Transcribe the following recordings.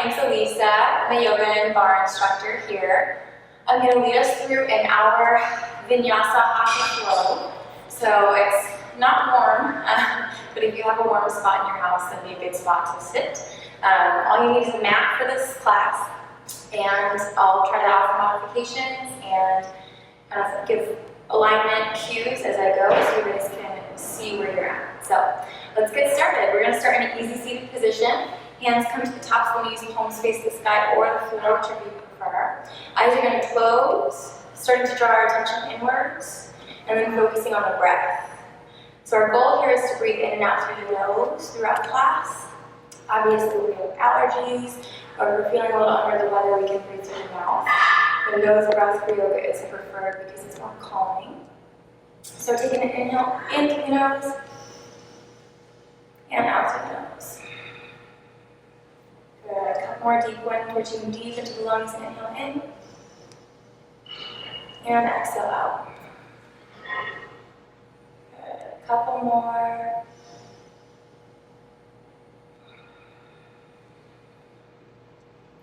name's Elisa. I'm a yoga and bar instructor here. I'm going to lead us through an hour Vinyasa Hatha flow. So it's not warm, but if you have a warm spot in your house, that'd be a good spot to sit. All you need is a mat for this class, and I'll try to offer modifications and give alignment cues as I go so you guys can see where you're at. So let's get started. We're going to start in an easy seated position. Hands come to the top, so we'll use palms face the sky or the floor, whichever you prefer. Eyes are going to close, starting to draw our attention inwards, and then focusing on the breath. So our goal here is to breathe in and out through the nose throughout class. Obviously, if we have allergies or we're feeling a little under the weather, we can breathe through the mouth. The nose breath for yoga is preferred because it's more calming. So taking an inhale in through the nose and out through the nose. Good. A couple more deep ones, reaching deep into the lungs. Inhale in and exhale out. Good. A couple more.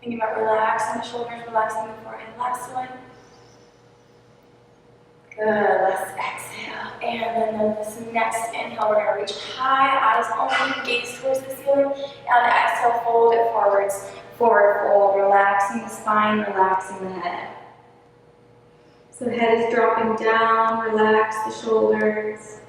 Thinking about relaxing the shoulders, relaxing the forehead. Last one. Good. Let's exhale. And then this next inhale, we're going to reach high, eyes only, gaze towards the ceiling. And exhale, fold it forwards. Forward fold, relaxing the spine, relaxing the head. So the head is dropping down, relax the shoulders.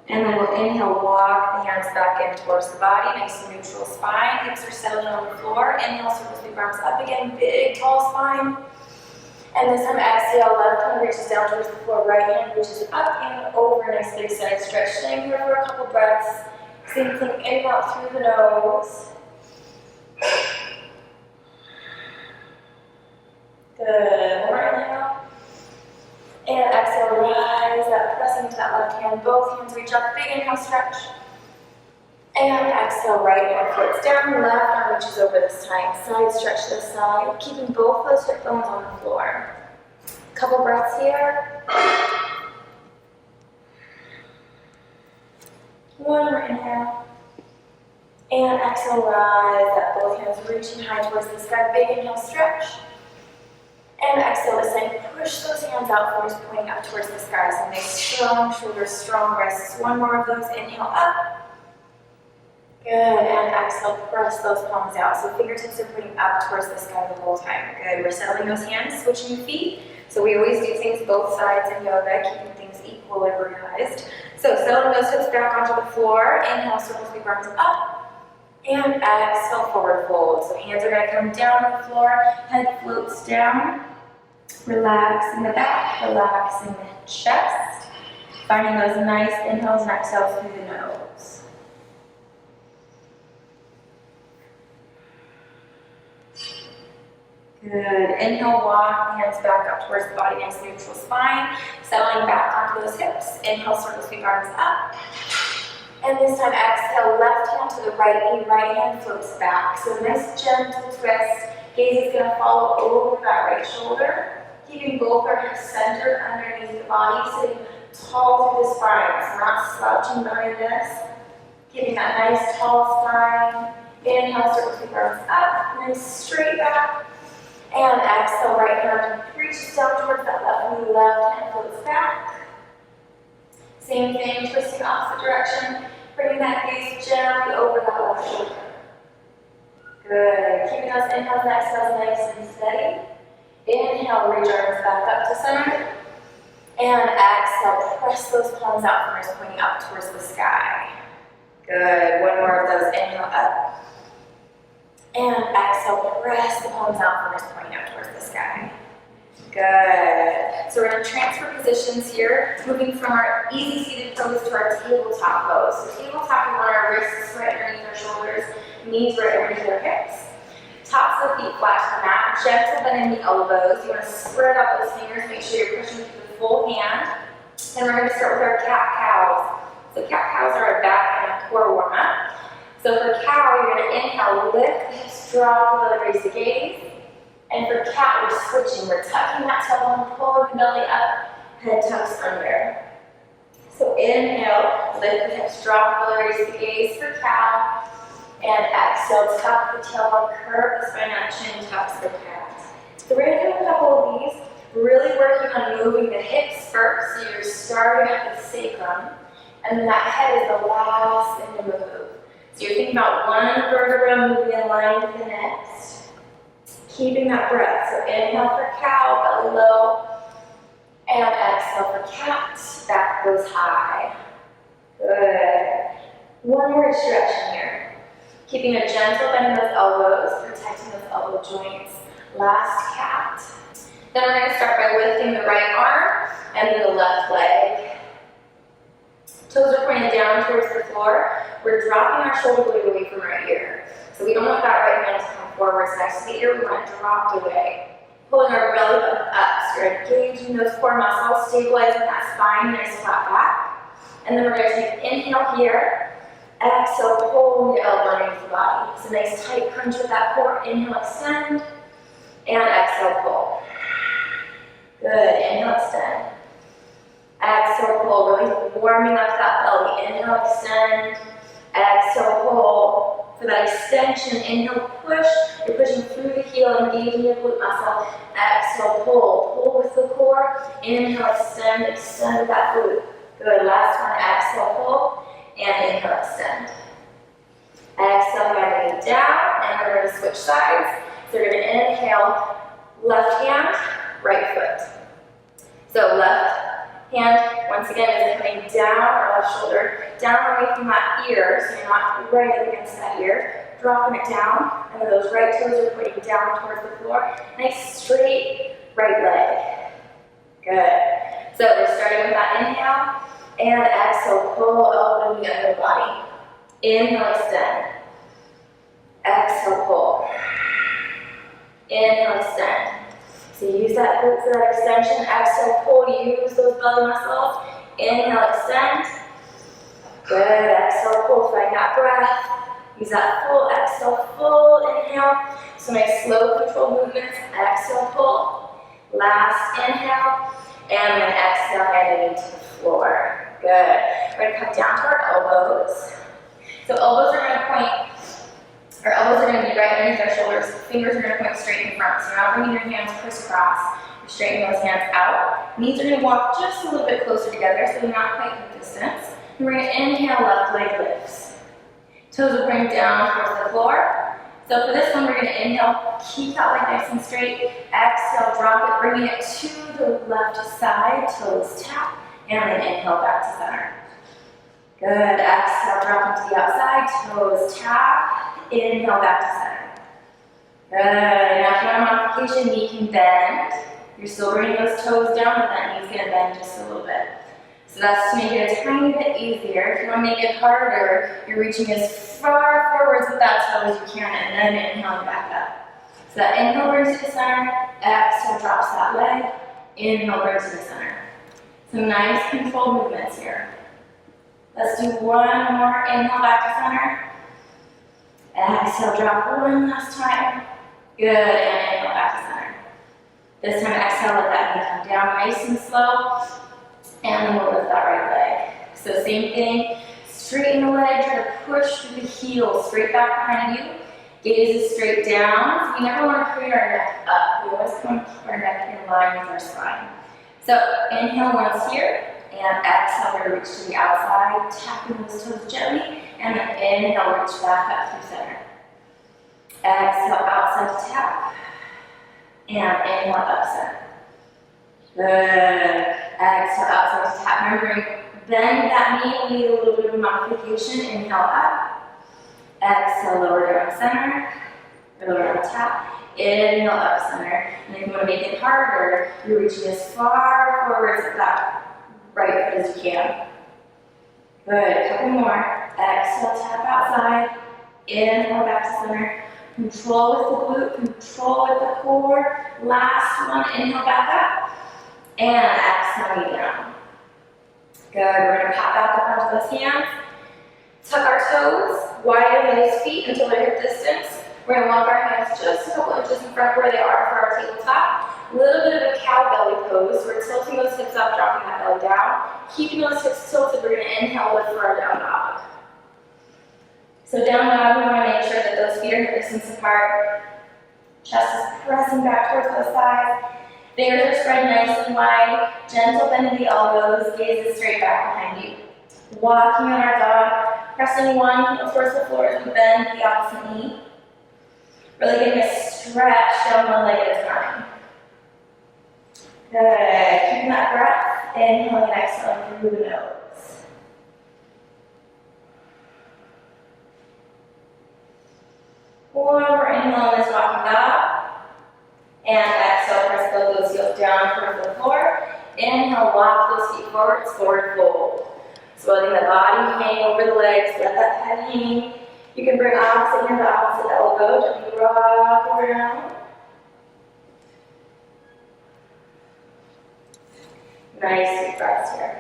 And then we'll inhale, walk the hands back in towards the body, nice and neutral spine. Hips are settled on the floor. Inhale, circles the arms up again, big, tall spine. And this time, exhale, left hand reaches down towards the floor, right hand reaches up and over, nice big side stretch. Staying here for a couple breaths. Same thing, in and out through the nose. Good. One more inhale. And exhale, rise up, pressing into that left hand. Both hands reach up, big inhale, stretch. And exhale, right hand floats down, left arm reaches over this time. Side stretch to the side, keeping both those hip bones on the floor. Couple breaths here. One more inhale. And exhale, rise up, both hands reaching high towards the sky. Big inhale, stretch. And exhale this time, push those hands out, forwards pointing up towards the sky. So nice strong shoulders, strong wrists. One more of those, inhale up. Good, and exhale, press those palms out. So fingertips are pointing up towards the sky the whole time. Good, we're settling those hands, switching feet. So we always do things both sides in yoga, keeping things equilibrized. So settling those hips back onto the floor. Inhale, circles the arms up. And exhale, forward fold. So hands are going to come down on the floor, head floats down. Relaxing the back, relaxing the chest. Finding those nice inhales and exhales through the nose. Good. Inhale, walk the hands back up towards the body, nice neutral spine. Settling back onto those hips. Inhale, circle sweep arms up. And this time, exhale, left hand to the right knee, right hand floats back. So nice gentle twist. Gaze is going to follow over that right shoulder. Keeping both our hips centered underneath the body, sitting tall through the spine. So not slouching behind this. Keeping that nice tall spine. Inhale, circle sweep arms up. Nice straight back. And exhale, right hand reaches down towards that left knee, left hand floats back. Same thing, twisting opposite direction, bringing that gaze gently over that left shoulder. Good. Keeping those inhales and exhales nice and steady. Inhale, reach arms back up to center. And exhale, press those palms out, fingers pointing up towards the sky. Good. One more of those. Inhale up. And exhale, press the palms out, fingers pointing up towards the sky. Good. So we're going to transfer positions here, moving from our easy seated pose to our tabletop pose. So tabletop, we want our wrists right underneath our shoulders, knees right underneath our hips. Tops of the feet flat to the mat, gentle bend in the elbows. You want to spread out those fingers, make sure you're pushing through the full hand. And we're going to start with our cat cows. So cat cows are our back and our core warm up. So for cow, you're going to inhale, lift the hips, draw the belly, raise the gaze. And for cat, we're switching. We're tucking that tailbone, pulling the belly up, head tucks under. So inhale, lift the hips, drop the belly, raise the gaze for cow. And exhale, tap the tailbone, curve the spine out, chin taps the cat. So we're gonna do a couple of these, really working on moving the hips first. So you're starting at the sacrum, and then that head is the last thing to move. So you're thinking about one vertebra moving in line with the next, keeping that breath. So inhale for cow, belly low, and exhale for cat, back goes high. Good. One more stretch here. Keeping a gentle bend in those elbows, protecting those elbow joints. Last cat. Then we're going to start by lifting the right arm and then the left leg. Toes are pointed down towards the floor. We're dropping our shoulder blade away from our ear. So we don't want that right hand to come forwards next to the ear. We want it dropped away. Pulling our belly button up. So you're engaging those core muscles, stabilizing that spine, nice flat back. And then we're going to take an inhale here. Exhale, pull the elbow underneath the body. So nice tight crunch with that core. Inhale, extend. And exhale, pull. Good. Inhale, extend. Exhale, pull. Really warming up that belly. Inhale, extend. Exhale, pull. For that extension, inhale, push. You're pushing through the heel, engaging your glute muscle. Exhale, pull. Pull with the core. Inhale, extend. Extend with that glute. Good. Last one. Exhale, pull. And inhale, extend. Exhale, hand down, and we're going to switch sides. So we're going to inhale, left hand, right foot. So left hand, once again, is coming down, our left shoulder, down away from that ear, so you're not right up against that ear. Dropping it down, and then those right toes are pointing down towards the floor. Nice straight right leg. Good. So we're starting with that inhale. And exhale, pull elbow in the other body. Inhale, extend. Exhale, pull. Inhale, extend. So use that glute for that extension. Exhale, pull. Use those belly muscles. Inhale, extend. Good. Exhale, pull. Find that breath. Use that full exhale, full inhale. So nice slow controlled movements. Exhale, pull. Last inhale. And then exhale, heading into the floor. Good. We're going to come down to our elbows. So elbows are going to point, our elbows are going to be right underneath our shoulders. Fingers are going to point straight in front. So you're not bringing your hands crisscross. You're straightening those hands out. Knees are going to walk just a little bit closer together, so you're not quite the distance. And we're going to inhale, left leg lifts. Toes are pointing down towards the floor. So for this one, we're going to inhale, keep that leg nice and straight. Exhale, drop it, bringing it to the left side, toes tap. And then inhale back to center. Good. Exhale, drop into the outside, toes tap. Inhale back to center. Good. Now if you want a modification, knee can bend. You're still bringing those toes down, but that knee's going to bend just a little bit. So that's to make it a tiny bit easier. If you want to make it harder, you're reaching as far forwards with that toe as you can, and then inhaling back up. So that inhale brings to the center. Exhale drops that leg. Inhale brings to the center. Some nice controlled movements here. Let's do one more. Inhale back to center. Exhale, drop one last time. Good, and inhale back to center. This time exhale, let that knee come down nice and slow. And then we'll lift that right leg. So same thing, straighten the leg, try to push through the heel, straight back behind you. Gaze is straight down. So we never want to create our neck up. We always want to keep our neck in line with our spine. So inhale once here, and exhale, we're going to reach to the outside, tapping those toes gently, and then inhale, reach back up through center. Exhale, outside to tap, and inhale, up center. Good. Exhale, outside to tap. Remembering, bend that knee, we need a little bit of a modification. Inhale up, exhale, lower down center, lower down tap. Inhale, up center. And if you want to make it harder, you're reaching as far forwards with that right foot as you can. Good. A couple more. Exhale, tap outside. Inhale, back to center. Control with the glute, control with the core. Last one. Inhale, back up. And exhale, knee down. Good. We're going to pop back up onto those hands. Tuck our toes, widen those feet until they're hip distance. We're going to walk our hands just a couple inches in front where they are for our tabletop. A little bit of a cow belly pose. We're tilting those hips up, dropping that belly down. Keeping those hips tilted, we're going to inhale, lift for our down dog. So down dog, we want to make sure that those feet are hip distance apart. Chest is pressing back towards the sides. Fingers are spread nice and wide. Gentle bend in the elbows. Gaze is straight back behind you. Walking on our dog. Pressing one heel towards the floor as we bend the opposite knee. Really getting a stretch down one leg at a time. Good. Keeping that breath. Inhaling and exhaling through the nose. One more inhale in this walking dog. And exhale, press both those heels down towards the floor. Inhale, walk those feet forward, forward fold. So letting the body hang over the legs, let that head hang. You can bring opposite hand to opposite elbow, gently rock around. Nice deep breaths here.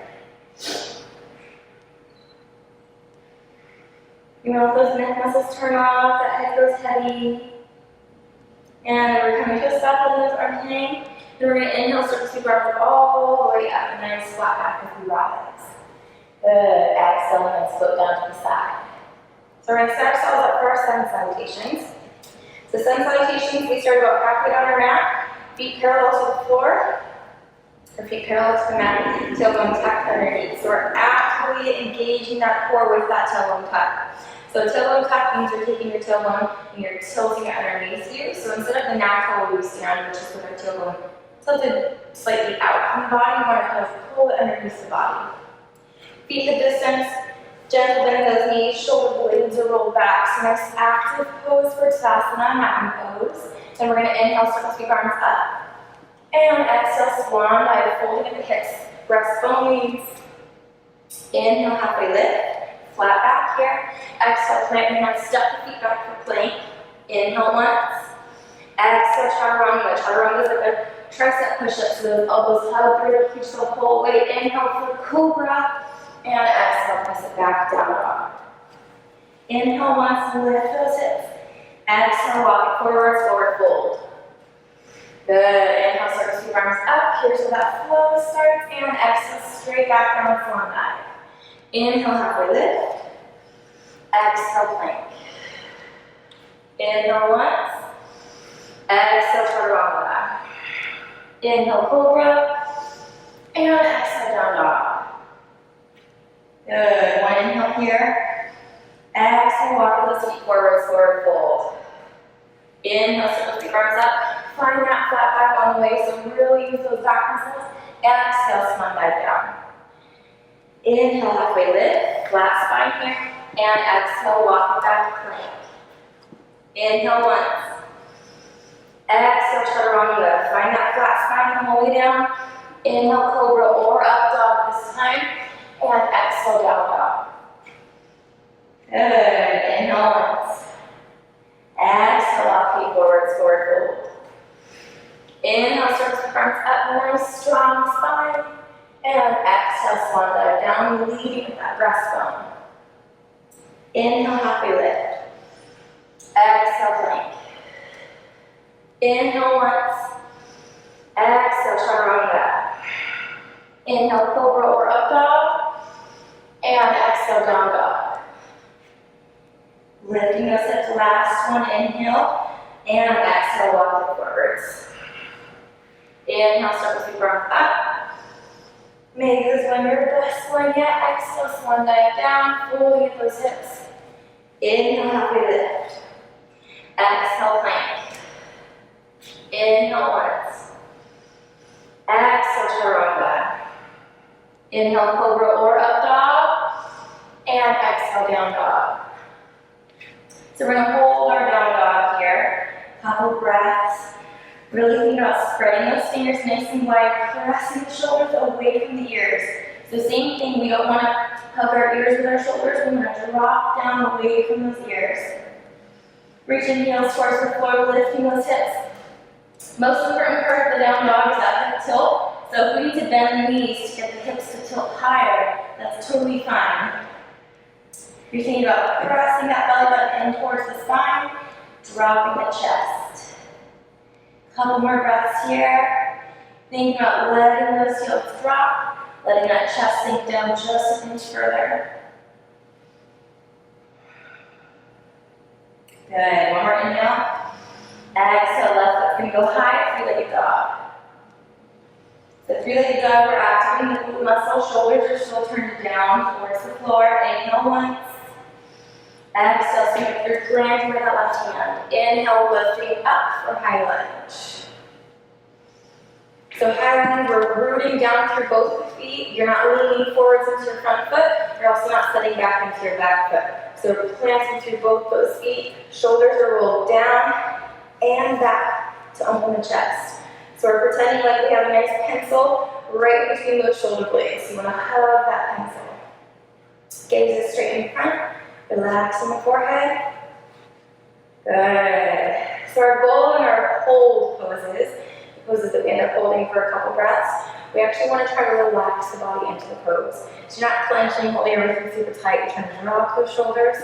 You know, if those neck muscles turn off, that head goes heavy. And then we're coming to a stop, letting those arms hang. Then we're going to inhale, start to sweep our arms all the way up. Nice flat back as we rise. Good. Exhale and then float down to the side. So we're going to set ourselves up for our sun salutations. So sun salutations, we start about halfway down our mat. Feet parallel to the floor. Or feet parallel to the mat. Tailbone tucked underneath. So we're actively engaging that core with that tailbone tuck. So tailbone tuck means you're taking your tailbone and you're tilting it underneath you. So instead of the natural way we stand, which is with our tailbone tilted slightly out from the body, you want to kind of pull it underneath the body. Feet hip distance, gentle bend in those knees, shoulder blades are rolled back. So nice active pose for Tadasana, mountain pose. Then we're going to inhale, circle sweep arms up. And exhale, swan dive, folding at the hips, breastbone leads. Inhale, halfway lift, flat back here. Exhale, plant your hands, step the feet back for plank. Inhale once. Exhale, chaturanga. Chaturanga is like a tricep push-up, so those elbows hug through the keep the whole weight. Inhale for cobra. And exhale, press it back, down dog. Inhale once, lift those hips. Exhale, walk it forward, forward fold. Good. Inhale, start to sweep arms up. Here's where that flow starts. And exhale, straight back down, swan dive. Inhale, halfway lift. Exhale, plank. Inhale once. Exhale, chaturanga. Inhale, cobra. And exhale, down dog. Good. One inhale here. Exhale, walk those feet forward, forward fold. Inhale, circle the arms up. Find that flat back on the way, so really use those back muscles. Exhale, swan dive down. Inhale, halfway lift, flat spine here. And exhale, walk it back, plank. Inhale once. Exhale, chaturanga. Find that flat spine, come all the way down. Inhale, cobra or up dog this time. And exhale, down dog. Good. Inhale once. Exhale, walk feet forward, forward fold. Inhale, start to arms up, nice strong spine. And exhale, swan dive down, leading with that breastbone. Inhale, halfway lift. Exhale, plank. Inhale once. Exhale, chaturanga. Inhale, cobra or up dog. And exhale, down dog. Lifting those hips, last one, inhale. And exhale, walk it forwards. Inhale, circle sweep arms up. Make this one your best one yet. Exhale, swan dive down, folding at those hips. Inhale, halfway lift. Exhale, plank. Inhale once. Exhale, chaturanga. Inhale, cobra or up dog. And exhale, down dog. So we're going to hold our down dog here. Couple breaths. Really think about spreading those fingers nice and wide, pressing the shoulders away from the ears. So same thing, we don't want to hug our ears with our shoulders, we want to drop down away from those ears. Reaching heels towards the floor, lifting those hips. Most important part of the down dog is that hip tilt. So if we need to bend the knees to get the hips to tilt higher, that's totally fine. You're thinking about pressing that belly button in towards the spine, dropping the chest. Couple more breaths here. Think about letting those heels drop, letting that chest sink down just an inch further. Good, one more inhale. Exhale, left foot's gonna go high, three-legged dog. The three-legged dog, we're activating the glute muscle, shoulders are still turned down towards the floor. Inhale once. Exhale, so you're granting with that left hand. Inhale, lifting up for high lunge. So high lunge, we're rooting down through both the feet. You're not leaning forwards into your front foot. You're also not setting back into your back foot. So we're planting through both those feet. Shoulders are rolled down and back to open the chest. So we're pretending like we have a nice pencil right between those shoulder blades. You want to hug that pencil. Gaze is straight in front. Relax in the forehead. Good. So our goal in our hold poses, the poses that we end up holding for a couple breaths, we actually want to try to relax the body into the pose. So you're not clenching, holding everything super tight. You're trying to drop those shoulders.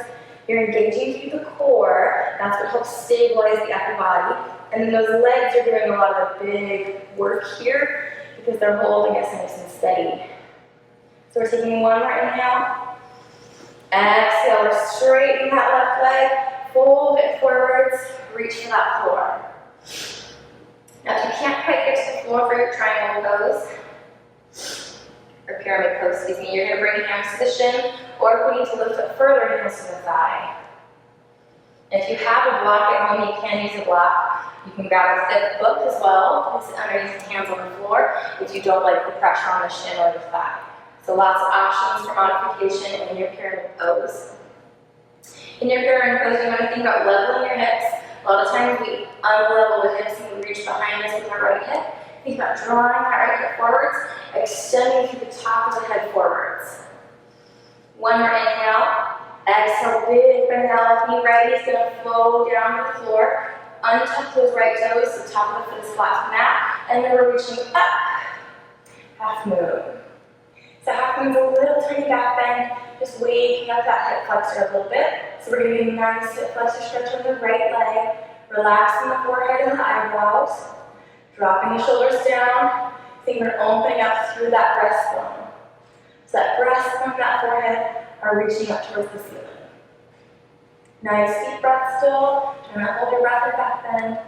You're engaging through the core. That's what helps stabilize the upper body. And then those legs are doing a lot of the big work here because they're holding us nice and steady. So we're taking one more inhale. Exhale, we're straightening that left leg, fold it forwards, reach for that floor. Now if you can't quite get to the floor for your triangle pose, or pyramid pose, excuse me, you're going to bring hands to the shin, or if we need to lift up further, hands to the thigh. If you have a block at home, you can use a block. You can grab a thick book as well, place it underneath the hands on the floor if you don't like the pressure on the shin or the thigh. So lots of options for modification in your pyramid pose. In your pyramid pose, you want to think about leveling your hips. A lot of times we unlevel the hips and we reach behind us with our right hip. Think about drawing that right hip forwards, extending through the top of the head forwards. One more inhale. Exhale, big bend that left knee. Right knee is going to flow down to the floor. Untuck those right toes, so the top of the foot is flat to the mat. And then we're reaching up. Half moon. So half moon's a little tiny back bend, just waking up that hip flexor a little bit. So we're going to get a nice hip flexor stretch on the right leg, relaxing the forehead and the eyebrows, dropping the shoulders down. Think we're opening up through that breastbone. So that breastbone, that forehead are reaching up towards the ceiling. Nice deep breath still. Try not hold your breath or back bend.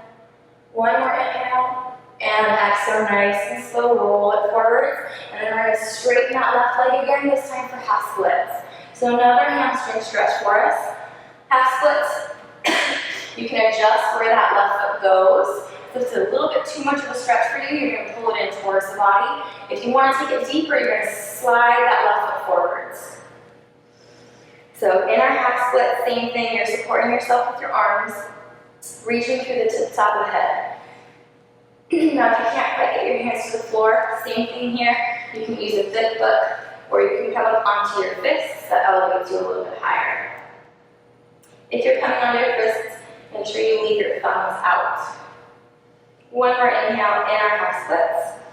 One more inhale. And exhale, nice and slow, roll it forward. And then we're going to straighten that left leg again, this time for half splits. So another hamstring stretch for us. Half splits, you can adjust where that left foot goes. If it's a little bit too much of a stretch for you, you're going to pull it in towards the body. If you want to take it deeper, you're going to slide that left foot forwards. So in our half split, same thing, you're supporting yourself with your arms, reaching through the top of the head. Now if you can't quite get your hands to the floor, same thing here. You can use a thick book, or you can come up onto your fists. That elevates you a little bit higher. If you're coming onto your fists, make sure you leave your thumbs out. One more inhale in our half splits.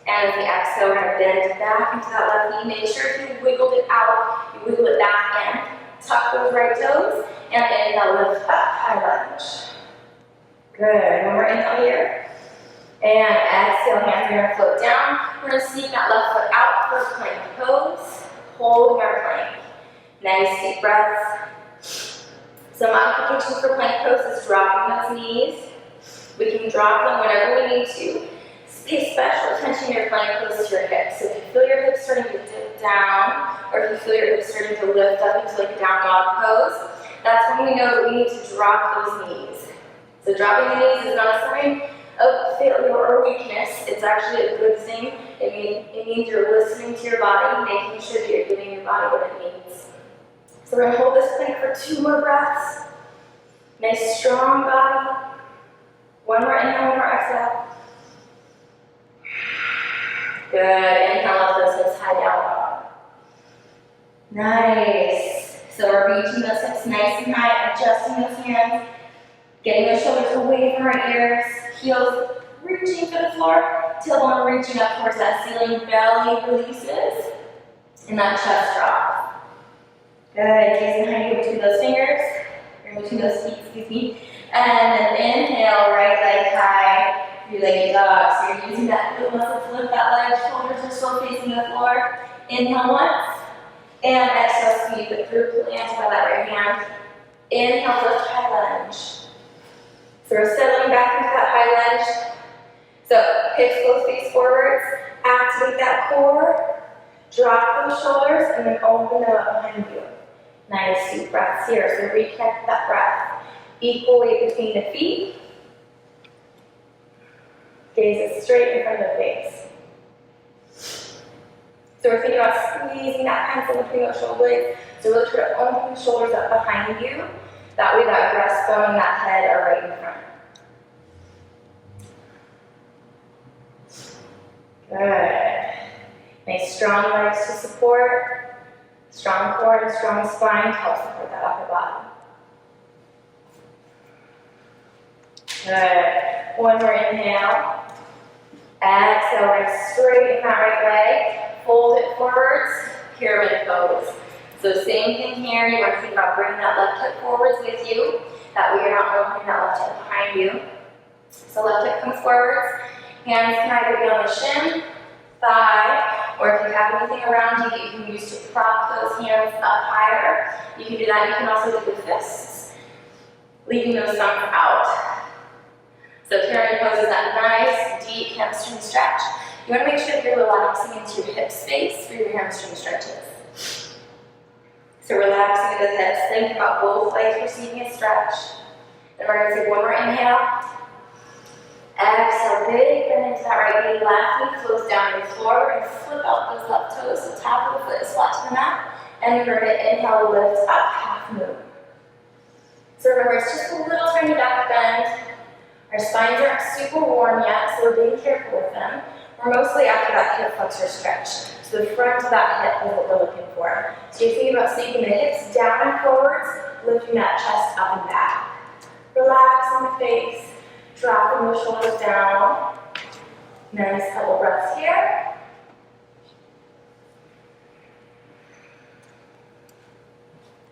And as we exhale, we're going to bend back into that left knee. Make sure if you wiggled it out, you wiggle it back in. Tuck those right toes, and inhale, lift up, high lunge. Good. One more inhale here. And exhale, hands are going to float down. We're going to sneak that left foot out for plank pose. Holding our plank. Nice deep breaths. So modification for plank pose is dropping those knees. We can drop them whenever we need to. Pay special attention in your plank pose to your hips. So if you feel your hips starting to dip down, or if you feel your hips starting to lift up into like a down dog pose, that's when we know that we need to drop those knees. So dropping the knees is not a sign of failure or weakness. It's actually a good thing. It means you're listening to your body, making sure that you're giving your body what it needs. So we're going to hold this plank for 2 more breaths. Nice strong body. One more inhale, one more exhale. Good. Inhale, lift those hips high down dog. Nice. So we're reaching those hips nice and high, adjusting those hands, getting those shoulders away from our ears, heels reaching for the floor, tailbone reaching up towards that ceiling, belly releases, and that chest drops. Good. Gaze behind you between those fingers, or between those feet, excuse me. And then inhale, right leg high. Three-legged dog. So you're using that glute muscle to lift that leg. Shoulders are still facing the floor. Inhale once. And exhale, sweep it through. Plant by that right hand. Inhale, lift, high lunge. So we're settling back into that high lunge. So hips close, face forwards. Activate that core. Drop those shoulders and then open them up behind you. Nice deep breaths here. So reconnect that breath. Equal weight between the feet. Gaze is straight in front of the face. So we're thinking about squeezing that pencil between those shoulder blades. So really try to open the shoulders up behind you. That way that breastbone and that head are right in front. Good. Nice strong legs to support. Strong core and strong spine to help support that upper body. Good. One more inhale. Exhale, right straighten that right leg. Fold it forwards. Pyramid pose. So same thing here. You want to think about bringing that left hip forwards with you. That way you're not opening that left hip behind you. So left hip comes forwards. Hands can either be on the shin, thigh, or if you have anything around you that you can use to prop those hands up higher, you can do that. You can also do the fists, leaving those thumbs out. So pyramid pose is that nice, deep hamstring stretch. You want to make sure that you're relaxing into your hip space for your hamstring stretches. So relaxing into the hips. Think about both legs receiving a stretch. Then we're going to take one more inhale. Exhale, big bend into that right knee. Left knee flows down to the floor. We're going to flip out those left toes. So top of the foot is flat to the mat. And we're going to inhale, lift up, half moon. So remember, it's just a little tiny back bend. Our spines aren't super warm yet, so we're being careful with them. We're mostly after that hip flexor stretch. So the front of that hip is what we're looking for. So you're thinking about sinking the hips down and forwards, lifting that chest up and back. Relax in the face, dropping the shoulders down. Nice couple breaths here.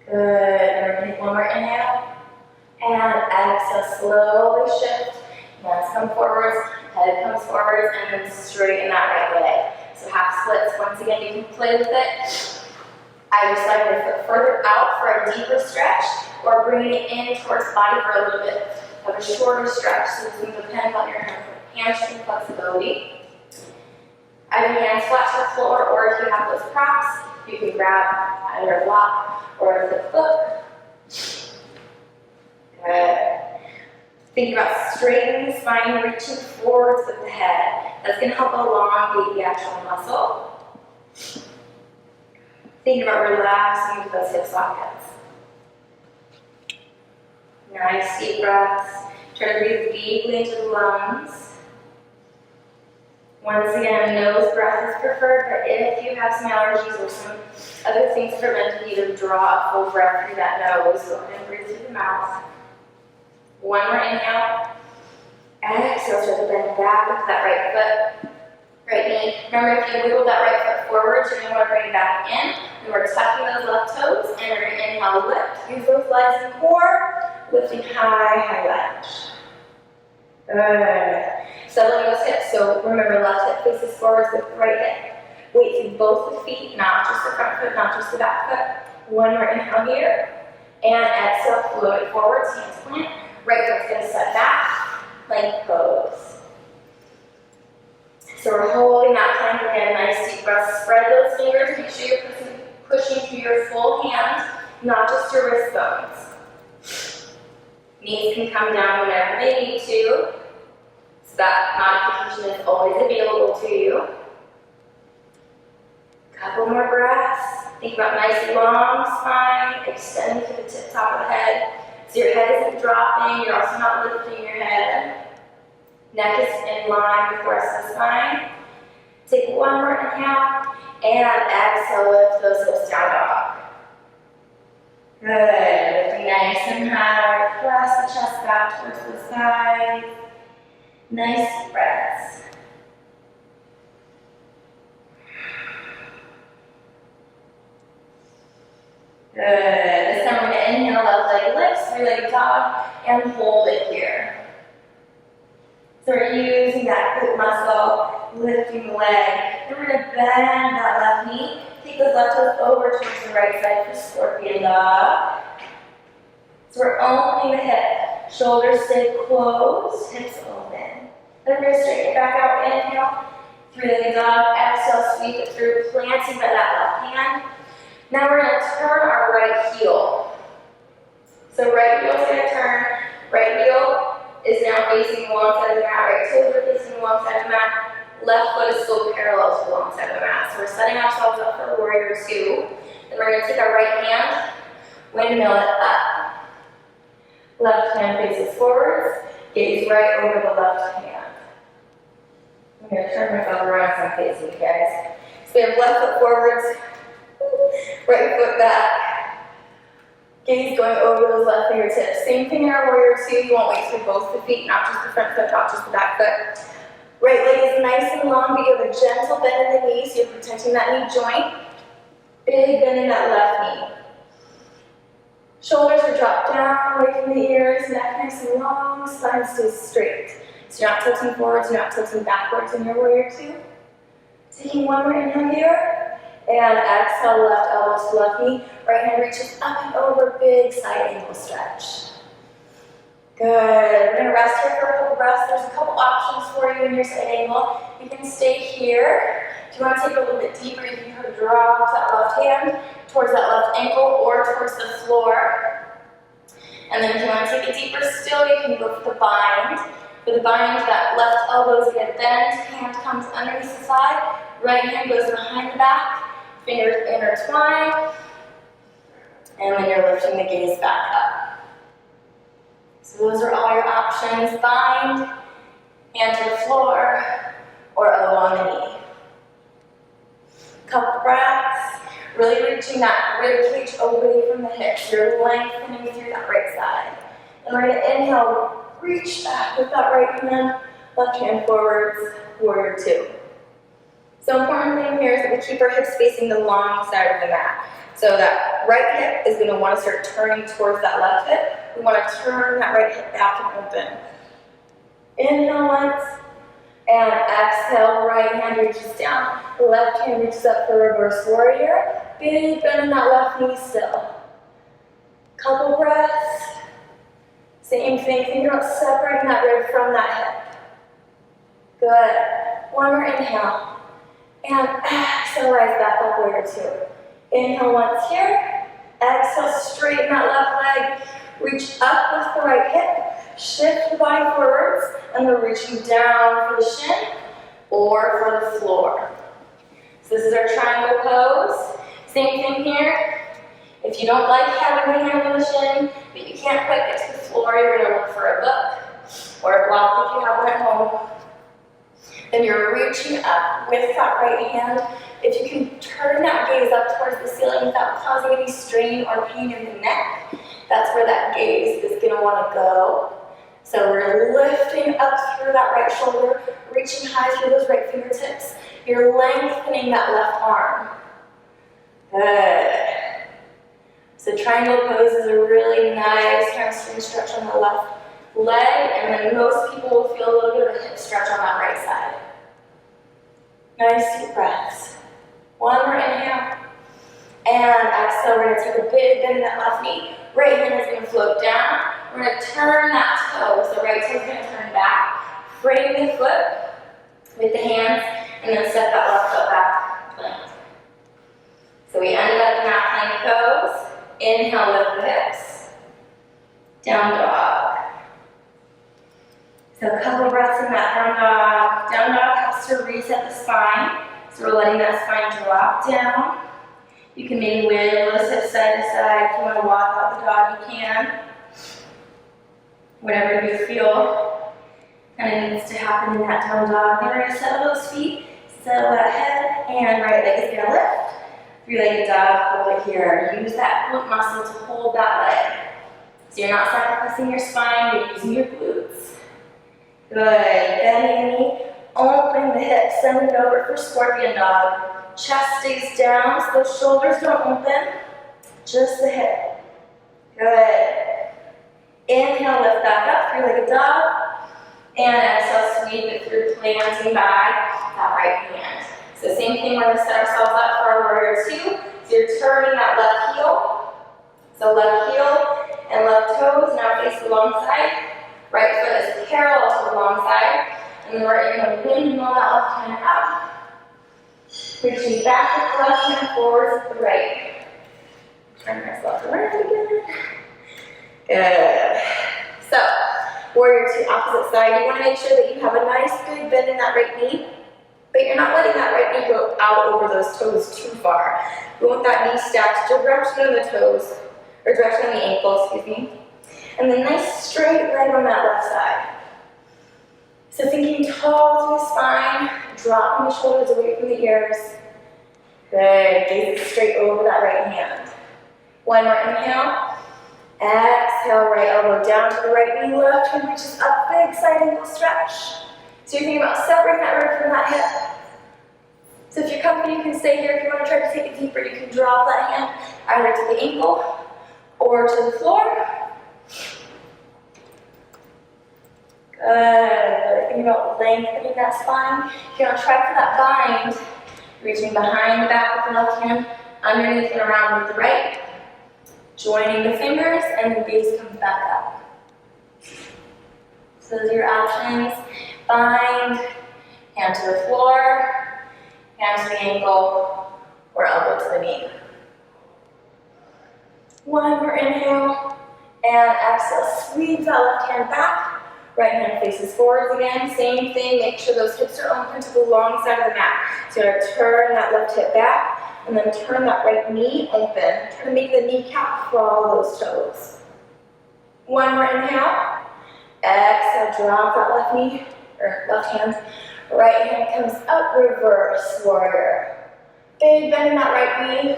Good, and we're going to take one more inhale. And exhale, slowly shift. Hands come forwards, head comes forwards, and then straighten that right leg. So half splits. Once again, you can play with it. Either sliding the foot further out for a deeper stretch, or bringing it in towards the body for a little bit of a shorter stretch. So it's going to depend on your hamstring flexibility. Either hands flat to the floor, or if you have those props, you can grab either a block or a flip foot. Good. Think about straightening the spine, reaching forwards with the head. That's going to help elongate the actual muscle. Think about relaxing into those hip sockets. Nice deep breaths. Try to breathe deeply into the lungs. Once again, nose breath is preferred, but if you have some allergies or some other things preventing you to draw a full breath through that nose, go ahead and breathe through the mouth. One more inhale. Exhale, start to bend back into that right foot, right knee. Remember, if you wiggle that right foot forward, you're going to want to bring it back in. And we're tucking those left toes, and we're going to inhale, lift. Use those legs and core, lifting high, high lunge. Good. Settling those hips. So remember, left hip faces forwards with the right hip. Weight through both the feet, not just the front foot, not just the back foot. One more inhale here. And exhale, float it forwards, hands plant. Right foot's going to set back, plank pose. So we're holding that plank again, nice deep breath. Spread those fingers, make sure you're pushing through your full hand, not just your wrist bones. Knees can come down whenever they need to, so that modification is always available to you. Couple more breaths. Think about nice long spine, extending to the tip top of the head. So your head isn't dropping, you're also not lifting your head. Neck is in line with the rest of the spine. Take one more inhale, and exhale, lift those hips down dog. Good, lifting nice and high, press the chest back towards the side. Nice breaths. Good. This time we're going to inhale, left leg lifts, three-legged dog, and hold it here. So we're using that glute muscle, lifting the leg. Then we're going to bend that left knee. Take those left toes over towards the right side for scorpion dog. So we're opening the hip. Shoulders stay closed, hips open. Then we're going to straighten it back out. Inhale, three-legged dog. Exhale, sweep it through, planting by that left hand. Now we're going to turn our right heel. So right heel is going to turn. Right heel is now facing the long side of the mat. Right toes are facing the long side of the mat. Left foot is still parallel to the long side of the mat. So we're setting ourselves up for warrior two. Then we're going to take our right hand, windmill it up. Left hand faces forwards, gaze right over the left hand. I'm going to turn myself around so I'm facing you guys. So we have left foot forwards, right foot back. Gaze going over those left fingertips. Same thing in our warrior two. You won't wait through both the feet, not just the front foot, not just the back foot. Right leg is nice and long, but you have a gentle bend in the knee, so you're protecting that knee joint. Big bend in that left knee. Shoulders are dropped down, away from the ears, neck nice and long, spine stays straight. So you're not tilting forwards, you're not tilting backwards in your warrior two. Taking one more inhale here, and exhale, left elbow to left knee. Right hand reaches up and over, big side ankle stretch. Good. We're going to rest here for a couple breaths. There's a couple options for you in your side angle. You can stay here. If you want to take it a little bit deeper, you can kind of drop that left hand towards that left ankle or towards the floor. And then if you want to take it deeper still, you can go for the bind. For the bind, that left elbow is going to bend, hand comes underneath the thigh, right hand goes behind the back, fingers intertwine, and then you're lifting the gaze back up. So those are all your options. Bind, hand to the floor, or elbow on the knee. Couple breaths, really reaching that rib cage away from the hips. You're lengthening through that right side. And we're going to inhale, reach back with that right hand, left hand forwards, warrior two. So important thing here is that we keep our hips facing the long side of the mat. So that right hip is going to want to start turning towards that left hip. We want to turn that right hip back and open. Inhale once, and exhale, right hand reaches down. Left hand reaches up for reverse warrior. Big bend in that left knee still. Couple breaths. Same thing, think about separating that rib from that hip. Good. One more inhale. And exhale, rise back up, warrior two. Inhale once here. Exhale, straighten that left leg. Reach up with the right hip. Shift the body forwards. And we're reaching down for the shin or for the floor. So this is our triangle pose. Same thing here. If you don't like having the hand on the shin, but you can't quite get to the floor, you're going to look for a book or a block if you have one at home. Then you're reaching up with that right hand. If you can turn that gaze up towards the ceiling without causing any strain or pain in the neck, that's where that gaze is going to want to go. So we're lifting up through that right shoulder, reaching high through those right fingertips. You're lengthening that left arm. Good. So triangle pose is a really nice hamstring stretch on the left leg, and then most people will feel a little bit of a hip stretch on that right side. Nice deep breaths. One more inhale. And exhale, we're going to take a big bend in that left knee. Right hand is going to float down. We're going to turn that toe. So right toe is going to turn back. Frame the foot with the hands, and then set that left foot back. Plant. So we ended up in that plank pose. Inhale, lift the hips. Down dog. So a couple breaths in that down dog. Down dog helps to reset the spine. So we're letting that spine drop down. You can maybe wiggle those hips side to side. If you want to walk out the dog, you can. Whatever you feel kind of needs to happen in that down dog. Then we're going to settle those feet, settle that head, and right leg is going to lift. Three-legged dog, hold it here. Use that glute muscle to hold that leg. So you're not sacrificing your spine, you're using your glutes. Good. Bending the knee, open the hips, send it over for scorpion dog. Chest stays down, so those shoulders don't open, just the hip. Good. Inhale, lift back up, three-legged dog. And exhale, sweep it through, planting by that right hand. So same thing, we're going to set ourselves up for our warrior two. So you're turning that left heel. So left heel, and left toes now face the long side. Right foot is parallel to the long side. And then we're going to windmill that left hand up. Reaching back with the left hand, forward with the right. Turn myself around again. Good. So, warrior two, opposite side. You want to make sure that you have a nice big bend in that right knee, but you're not letting that right knee go out over those toes too far. You want that knee stacked direction on the toes, or direction on the ankle, excuse me. And then nice straight leg on that left side. So thinking tall through the spine, dropping the shoulders away from the ears. Good, gaze straight over that right hand. One more inhale. Exhale, right elbow down to the right knee, left hand reaches up, big side angle stretch. So you're thinking about separating that rib from that hip. So if you're comfortable, you can stay here. If you want to try to take it deeper, you can drop that hand either to the ankle or to the floor. Good. Think about lengthening that spine. If you want to try for that bind, reaching behind the back with the left hand, underneath and around with the right. Joining the fingers, and the gaze comes back up. So those are your options. Bind, hand to the floor, hand to the ankle, or elbow to the knee. One more inhale, and exhale. Sweep that left hand back. Right hand faces forwards again. Same thing, make sure those hips are open to the long side of the mat. So you're going to turn that left hip back, and then turn that right knee open. Try to make the kneecap crawl those toes. One more inhale. Exhale, drop that left knee, or left hand. Right hand comes up, reverse warrior. Big bend in that right knee.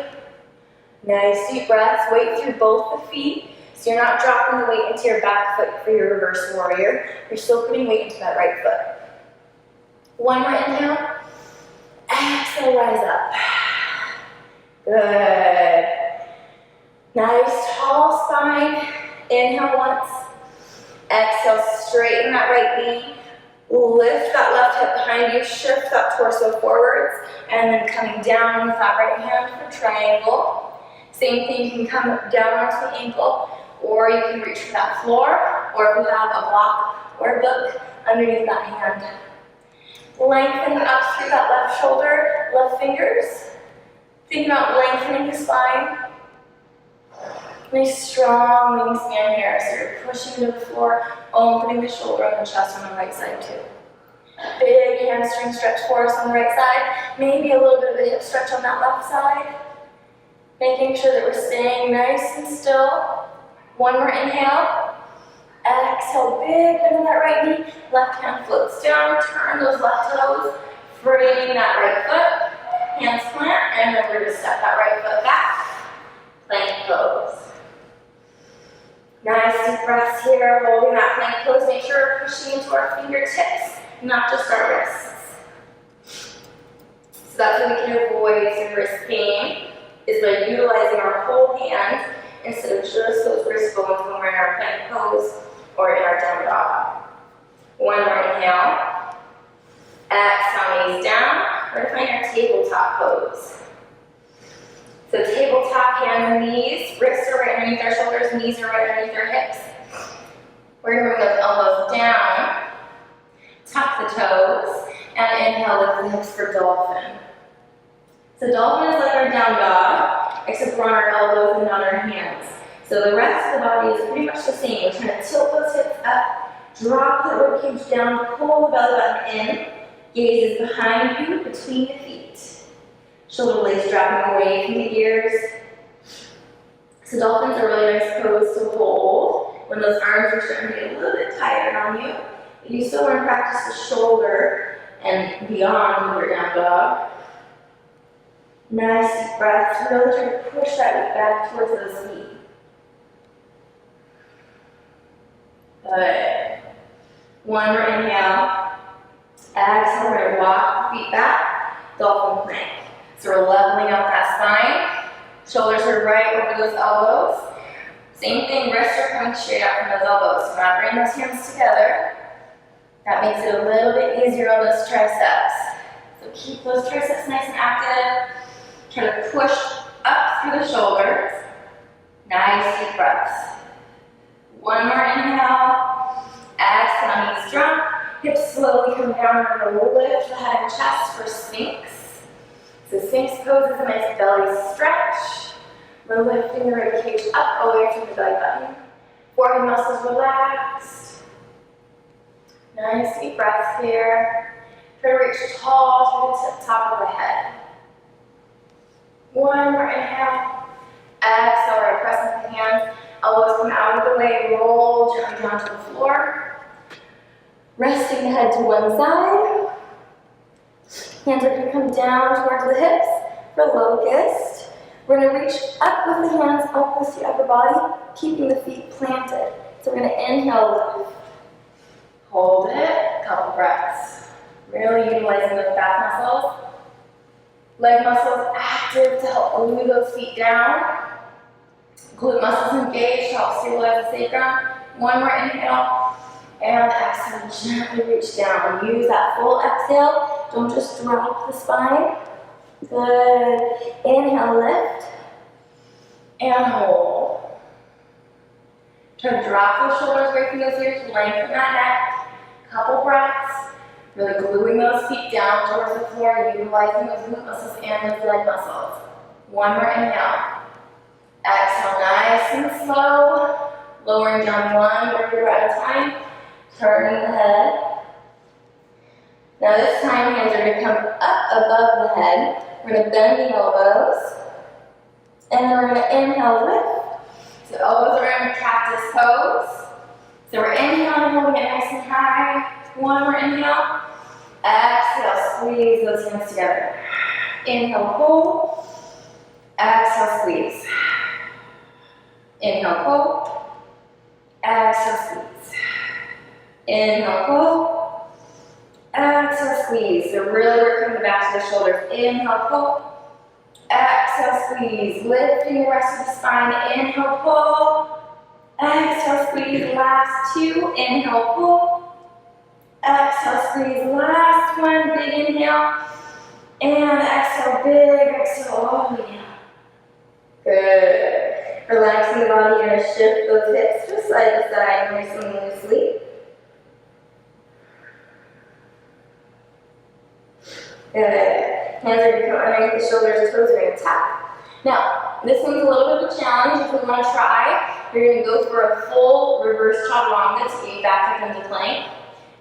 Nice deep breaths, weight through both the feet. So you're not dropping the weight into your back foot for your reverse warrior. You're still putting weight into that right foot. One more inhale. Exhale, rise up. Good. Nice tall spine. Inhale once. Exhale, straighten that right knee. Lift that left hip behind you. Shift that torso forwards. And then coming down with that right hand for triangle. Same thing, you can come down onto the ankle, or you can reach for that floor, or if you have a block or a book underneath that hand. Lengthening up through that left shoulder, left fingers. Think about lengthening the spine. Nice strong wingspan here, so you're pushing to the floor, opening the shoulder and the chest on the right side too. Big hamstring stretch for us on the right side, maybe a little bit of a hip stretch on that left side. Making sure that we're staying nice and still. One more inhale. Exhale, big bend in that right knee. Left hand floats down, turn those left toes. Bring that right foot, hands plant, and then we're going to step that right foot back. Plank pose. Nice deep breaths here, holding that plank pose. Make sure we're pushing into our fingertips, not just our wrists. So that's how we can avoid some wrist pain, is by utilizing our whole hand instead of just those wrist bones when we're in our plank pose or in our down dog. One more inhale. Exhale, knees down. We're going to find our tabletop pose. So tabletop, hands and knees, wrists are right underneath our shoulders, knees are right underneath our hips. We're going to bring those elbows down, tuck the toes, and inhale with the hips for dolphin. So dolphin is like our down dog, except we're on our elbows and not our hands. So the rest of the body is pretty much the same. We're trying to tilt those hips up, drop the ribcage down, pull the belly button in, gaze is behind you, between the feet. Shoulder blades dropping away from the ears. So dolphins are a really nice pose to hold when those arms are starting to get a little bit tired on you. But you still want to practice the shoulder and beyond when you're down dog. Nice deep breaths. Really try to push that weight back towards those feet. Good. One more inhale. Exhale, we're going to walk the feet back, dolphin plank. So we're leveling out that spine. Shoulders are right over those elbows. Same thing, wrists are coming straight out from those elbows. So now bring those hands together. That makes it a little bit easier on those triceps. So keep those triceps nice and active. Try to push up through the shoulders. Nice deep breaths. One more inhale. Exhale, knees drop. Hips slowly come down. We're going to lift the head and chest for Sphinx. So Sphinx pose is a nice belly stretch. We're lifting the rib cage up away from the belly button. Forehead muscles relaxed. Nice deep breaths here. Try to reach tall to the top of the head. One more inhale. Exhale, right, press into the hands. Elbows come out of the way. Roll gently down to the floor. Resting the head to one side. Hands are going to come down towards the hips for locust. We're going to reach up with the hands, up with the upper body, keeping the feet planted. So we're going to inhale, lift. Hold it, couple breaths. Really utilizing those back muscles. Leg muscles active to help glue those feet down. Glute muscles engaged to help stabilize the sacrum. One more inhale. And exhale, gently reach down. Use that full exhale. Don't just drop the spine. Good. Inhale, lift. And hold. Try to drop those shoulders away from those ears. Lengthen that neck. Couple breaths. Really gluing those feet down towards the floor. Utilizing those glute muscles and those leg muscles. One more inhale. Exhale, nice and slow. Lowering down one vertebra at a time. Turning the head. Now this time, hands are going to come up above the head. We're going to bend the elbows. And then we're going to inhale, lift. So elbows are in cactus pose. So we're inhaling, holding it nice and high. One more inhale. Exhale, squeeze those hands together. Inhale, hold. Exhale, squeeze. Inhale, pull. Exhale, squeeze. Inhale, pull. Exhale, squeeze. So really working the backs of the shoulders. Inhale, pull. Exhale, squeeze. Lifting the rest of the spine. Inhale, pull. Exhale, squeeze. Last two. Inhale, pull. Exhale, squeeze. Last one. Big inhale. And exhale, big exhale. Oh, yeah. Good. Relaxing the body, you're going to shift those hips just side to side, nice and loosely. Good. Hands are going to come underneath the shoulders, toes are going to tap. Now, this one's a little bit of a challenge. If we want to try, you're going to go for a full reverse chaturanga to get you back up into plank.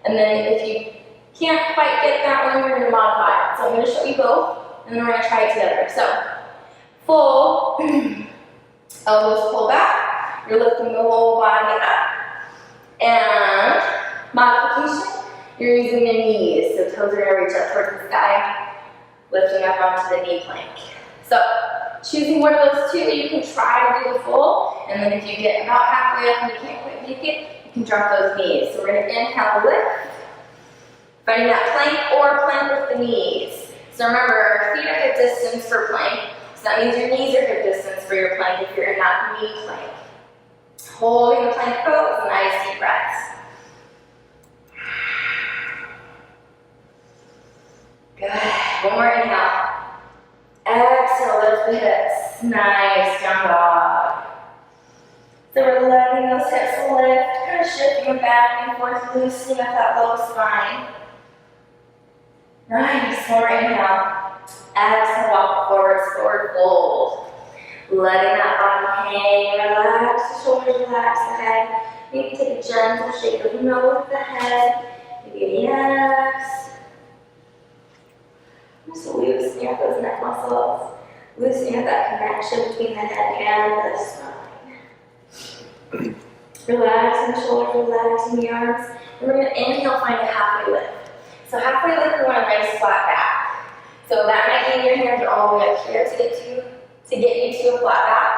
And then if you can't quite get that one, we're going to modify it. So I'm going to show you both, and then we're going to try it together. So, full. Elbows pull back, you're lifting the whole body up. And modification, you're using the knees. So toes are going to reach up towards the sky, lifting up onto the knee plank. So choosing one of those two, you can try to do the full. And then if you get about halfway up and you can't quite make it, you can drop those knees. So we're going to inhale, lift. Finding that plank or plank with the knees. So remember, feet are hip distance for plank. So that means your knees are hip distance for your plank if you're in that knee plank. Holding the plank pose, nice deep breaths. Good. One more inhale. Exhale, lift the hips. Nice, down dog. So we're letting those hips lift, kind of shifting them back and forth, loosening up that low spine. Nice. One more inhale. Exhale, walk forward fold. Letting that body hang, relax the shoulders, relax the head. Maybe take a gentle shake of no with the head. Maybe a yes. Just loosening up those neck muscles. Loosening up that connection between the head and the spine. Relaxing the shoulders, relaxing the arms. And we're going to inhale, find a halfway lift. So halfway lift, we want a nice flat back. So that might mean your hands are all the way up here to get you to a flat back.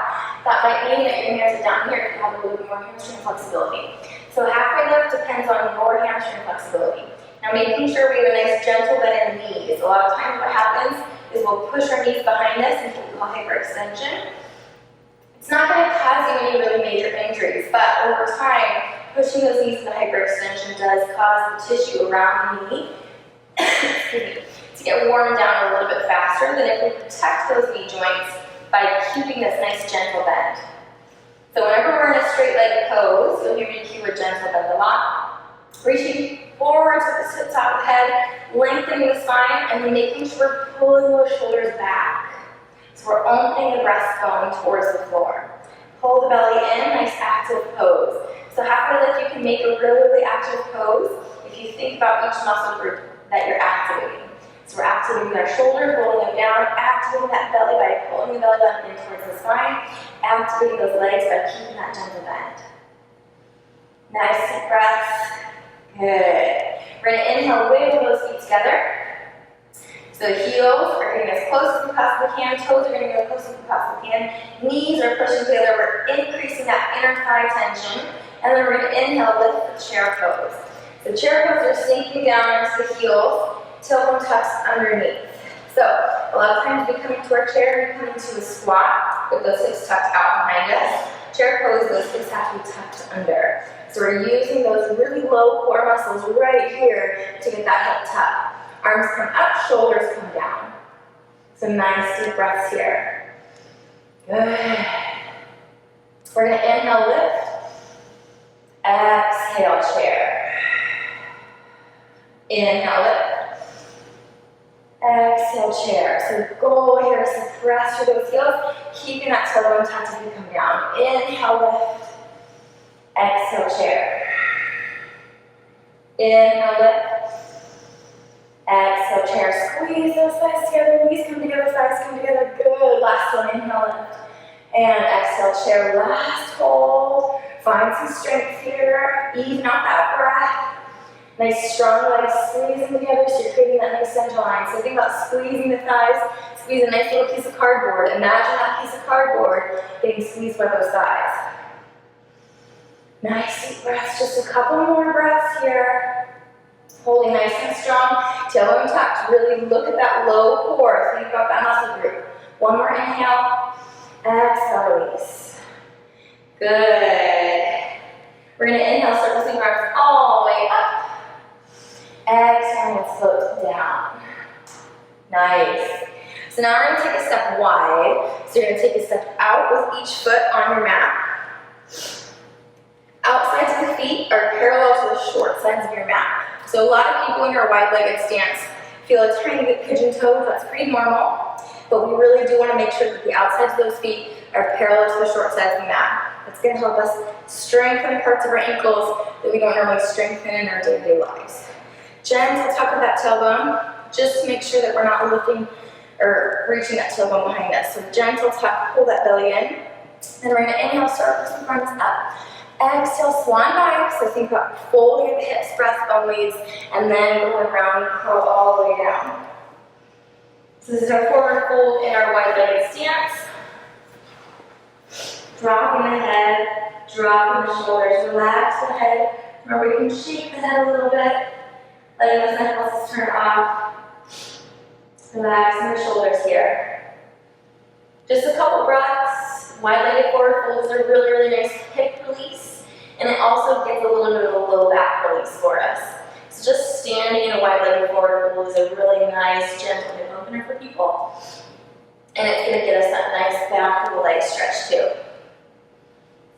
That might mean that your hands are down here to have a little bit more hamstring flexibility. So halfway lift depends on your hamstring flexibility. Now making sure we have a nice gentle bend in the knees. A lot of times what happens is we'll push our knees behind us into what we call hyperextension. It's not going to cause you any really major injuries, but over time, pushing those knees into hyperextension does cause the tissue around the knee to get worn down a little bit faster than if we protect those knee joints by keeping this nice gentle bend. So So whenever we're in a straight leg pose, you'll hear me cue a gentle bend a lot. Reaching forwards with the top of the head, lengthening the spine, and then making sure we're pulling those shoulders back. So we're opening the breastbone towards the floor. Pull the belly in, nice active pose. So halfway lift, you can make a really, really active pose if you think about each muscle group that you're activating. So we're activating our shoulders, rolling them down, activating that belly by pulling the belly button in towards the spine, activating those legs by keeping that gentle bend. Nice deep breaths. Good. We're going to inhale, wiggle those feet together. So heels are getting as close as we possibly can, toes are going to go close as we possibly can, knees are pushing together, we're increasing that inner thigh tension, and then we're going to inhale, lift the chair pose. So chair pose are sinking down into the heels, tailbone tucks underneath. So a lot of times we come into our chair, we come into a squat with those hips tucked out behind us. Chair pose, those hips have to be tucked under. So we're using those really low core muscles right here to get that hip tuck. Arms come up, shoulders come down. Some nice deep breaths here. Good. We're going to inhale, lift. Exhale, chair. Inhale, lift. Exhale, chair. So goal here is to press through those heels, keeping that tailbone tucked as we come down. Inhale, lift. Exhale, chair. Inhale, lift. Exhale, chair. Squeeze those thighs together, knees come together, thighs come together. Good. Last one, inhale, lift. And exhale, chair. Last hold. Find some strength here. Even out that breath. Nice strong legs squeezing together so you're creating that nice center line. So think about squeezing the thighs, squeeze a nice little piece of cardboard. Imagine that piece of cardboard getting squeezed by those thighs. Nice deep breaths, just a couple more breaths here. Holding nice and strong, tailbone tucked. Really look at that low core. Think about that muscle group. One more inhale. Exhale, release. Good. We're going to inhale, circling arms all the way up. Exhale and float down. Nice. So now we're going to take a step wide. So you're going to take a step out with each foot on your mat. Outsides of the feet are parallel to the short sides of your mat. So a lot of people in your wide-legged stance feel a tiny bit pigeon-toed. That's pretty normal. But we really do want to make sure that the outsides of those feet are parallel to the short sides of the mat. That's going to help us strengthen parts of our ankles that we don't normally strengthen in our day-to-day lives. Gentle tuck of that tailbone, just to make sure that we're not lifting or reaching that tailbone behind us. So gentle tuck, pull that belly in. And we're going to inhale, start with some arms up. Exhale, swan dive. So think about folding the hips, breastbone leads, and then going around and curl all the way down. So this is our forward fold in our wide-legged stance. Dropping the head, dropping the shoulders, relax the head. Remember, you can shake the head a little bit, letting those neck muscles turn off. Relaxing the shoulders here. Just a couple breaths. Wide-legged forward fold is a really, really nice hip release, and it also gives a little bit of a low back release for us. So just standing in a wide-legged forward fold is a really nice, gentle hip opener for people, and it's going to get us that nice back of the leg stretch too.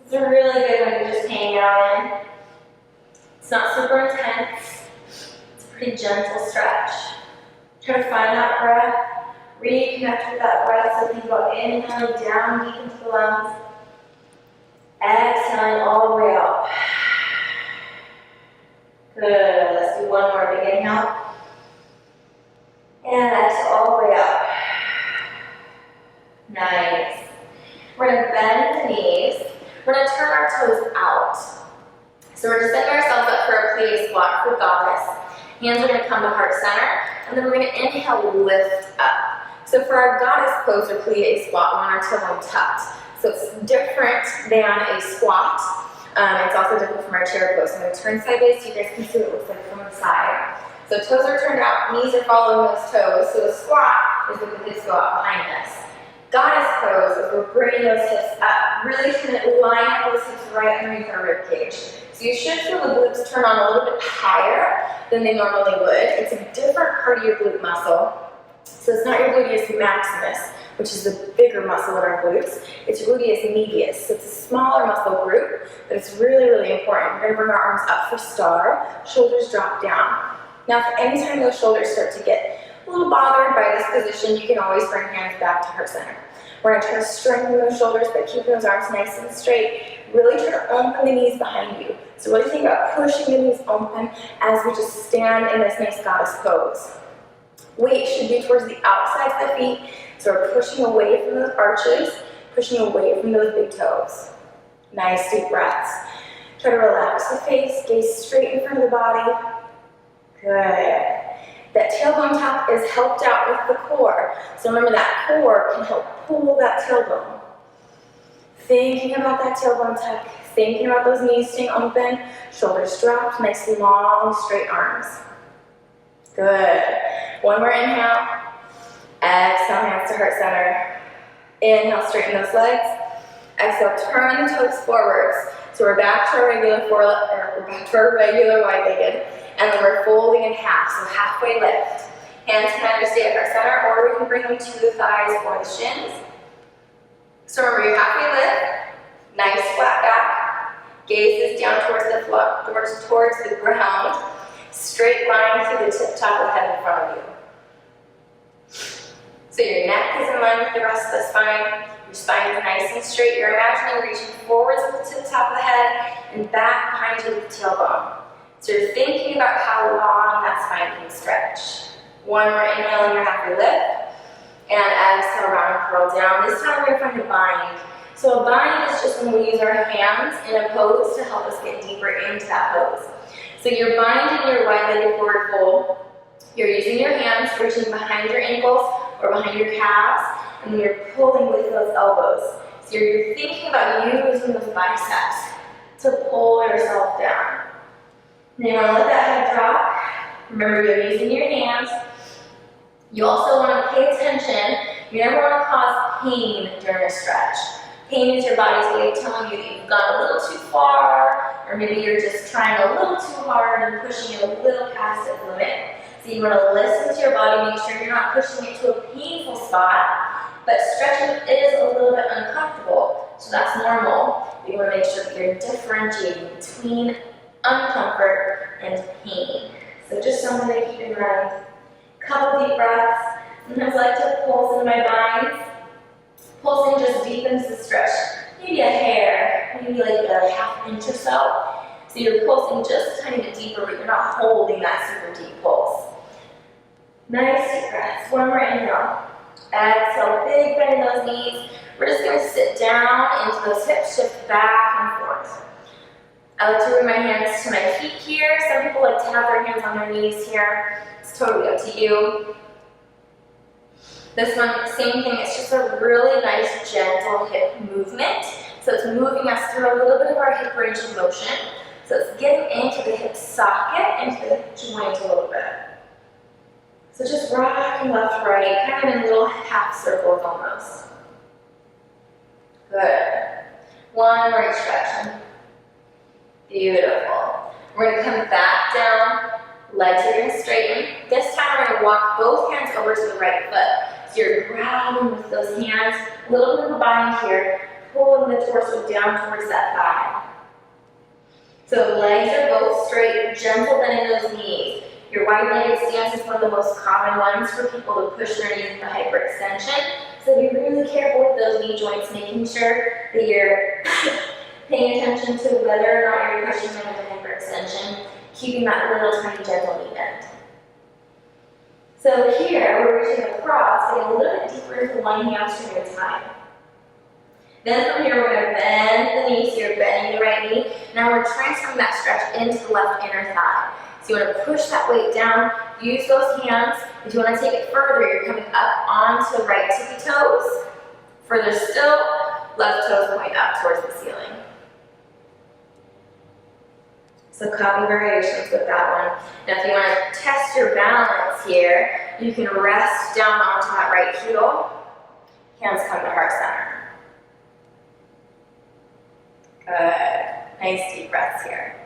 It's a really good one to just hang out in. It's not super intense. It's a pretty gentle stretch. Try to find that breath. Reconnect with that breath. So think about inhaling down deep into the lungs. Exhaling all the way out. Good. Let's do one more big inhale. And exhale all the way up. Nice. We're going to bend the knees. We're going to turn our toes out. So we're going to set ourselves up for a plie squat for goddess. Hands are going to come to heart center. And then we're going to inhale, lift up. So for our goddess pose or plie squat, we want our tailbone tucked. So it's different than a squat. It's also different from our chair pose. So I'm going to turn sideways so you guys can see what it looks like from the side. So toes are turned out, knees are following those toes. So a squat is with the hips go out behind us. Goddess pose is we're bringing those hips up, really trying to line up those hips right underneath our rib cage. So you should feel the glutes turn on a little bit higher than they normally would. It's a different part of your glute muscle. So it's not your gluteus maximus, which is the bigger muscle in our glutes. It's gluteus medius, so it's a smaller muscle group, but it's really, really important. We're gonna bring our arms up for star, shoulders drop down. Now, if anytime those shoulders start to get a little bothered by this position, you can always bring hands back to heart center. We're gonna try to strengthen those shoulders, but keep those arms nice and straight. Really try to open the knees behind you. So really think about pushing the knees open as we just stand in this nice goddess pose. Weight should be towards the outsides of the feet, so we're pushing away from those arches, pushing away from those big toes. Nice deep breaths. Try to relax the face, gaze straight in front of the body. Good. That tailbone tuck is helped out with the core. So remember that core can help pull that tailbone. Thinking about that tailbone tuck, thinking about those knees staying open, shoulders dropped, nice long straight arms. Good. One more inhale. Exhale, hands to heart center. Inhale, straighten those legs. Exhale, turn the toes forwards. So we're back to our regular wide-legged, and then we're folding in half, so halfway lift. Hands can either stay at heart center, or we can bring them to the thighs or the shins. So remember, your halfway lift, nice flat back, gaze is down towards the floor, towards the ground, straight line through the tip top of the head in front of you. So your neck is in line with the rest of the spine. Your spine is nice and straight. You're imagining reaching forwards to the top of the head and back behind you with the tailbone. So you're thinking about how long that spine can stretch. One more inhale in your halfway lift. And exhale, round and curl down. This time we're going to find a bind. So a bind is just when we use our hands in a pose to help us get deeper into that pose. So you're binding your wide-legged forward fold. You're using your hands, reaching behind your ankles or behind your calves, and then you're pulling with those elbows. So you're thinking about using those biceps to pull yourself down. Then you want to let that head drop. Remember, you're using your hands. You also want to pay attention. You never want to cause pain during a stretch. Pain is your body's way of telling you that you've gone a little too far, or maybe you're just trying a little too hard and pushing it a little past its limit. So you want to listen to your body, make sure you're not pushing it to a painful spot, but stretching is a little bit uncomfortable, so that's normal. You want to make sure that you're differentiating between uncomfort and pain. So just something to keep in mind. Couple deep breaths. Sometimes I like to pulse in my binds. Pulsing just deepens the stretch. Maybe a hair, maybe like a half inch or so. So you're pulsing just a tiny bit deeper, but you're not holding that super deep pulse. Nice deep breaths. One more inhale. Exhale, big bend in those knees. We're just going to sit down into those hips, shift back and forth. I like to bring my hands to my feet here. Some people like to have their hands on their knees here. It's totally up to you. This one, same thing, it's just a really nice, gentle hip movement. So it's moving us through a little bit of our hip range of motion. So it's getting into the hip socket, into the hip joint a little bit. So just rocking left, right, kind of in little half circles almost. Good. One more each direction. Beautiful. We're going to come back down. Legs are going to straighten. This time we're going to walk both hands over to the right foot. So you're grabbing with those hands, a little bit of a bind here, pulling the torso down towards that thigh. So legs are both straight, gentle bend in those knees. Your wide-legged stance is one of the most common ones for people to push their knees into hyperextension. So be really careful with those knee joints, making sure that you're paying attention to whether or not you're pushing them into hyperextension, keeping that little tiny gentle knee bend. So here, we're reaching across, getting a little bit deeper into one hamstring at a time. Then from here, we're going to bend the knees. So you're bending the right knee. Now we're transferring that stretch into the left inner thigh. So you want to push that weight down, use those hands. If you want to take it further, you're coming up onto right tippy toes. Further still, left toes point up towards the ceiling. So copy variations with that one. Now if you want to test your balance here, you can rest down onto that right heel. Hands come to heart center. Good. Nice deep breaths here.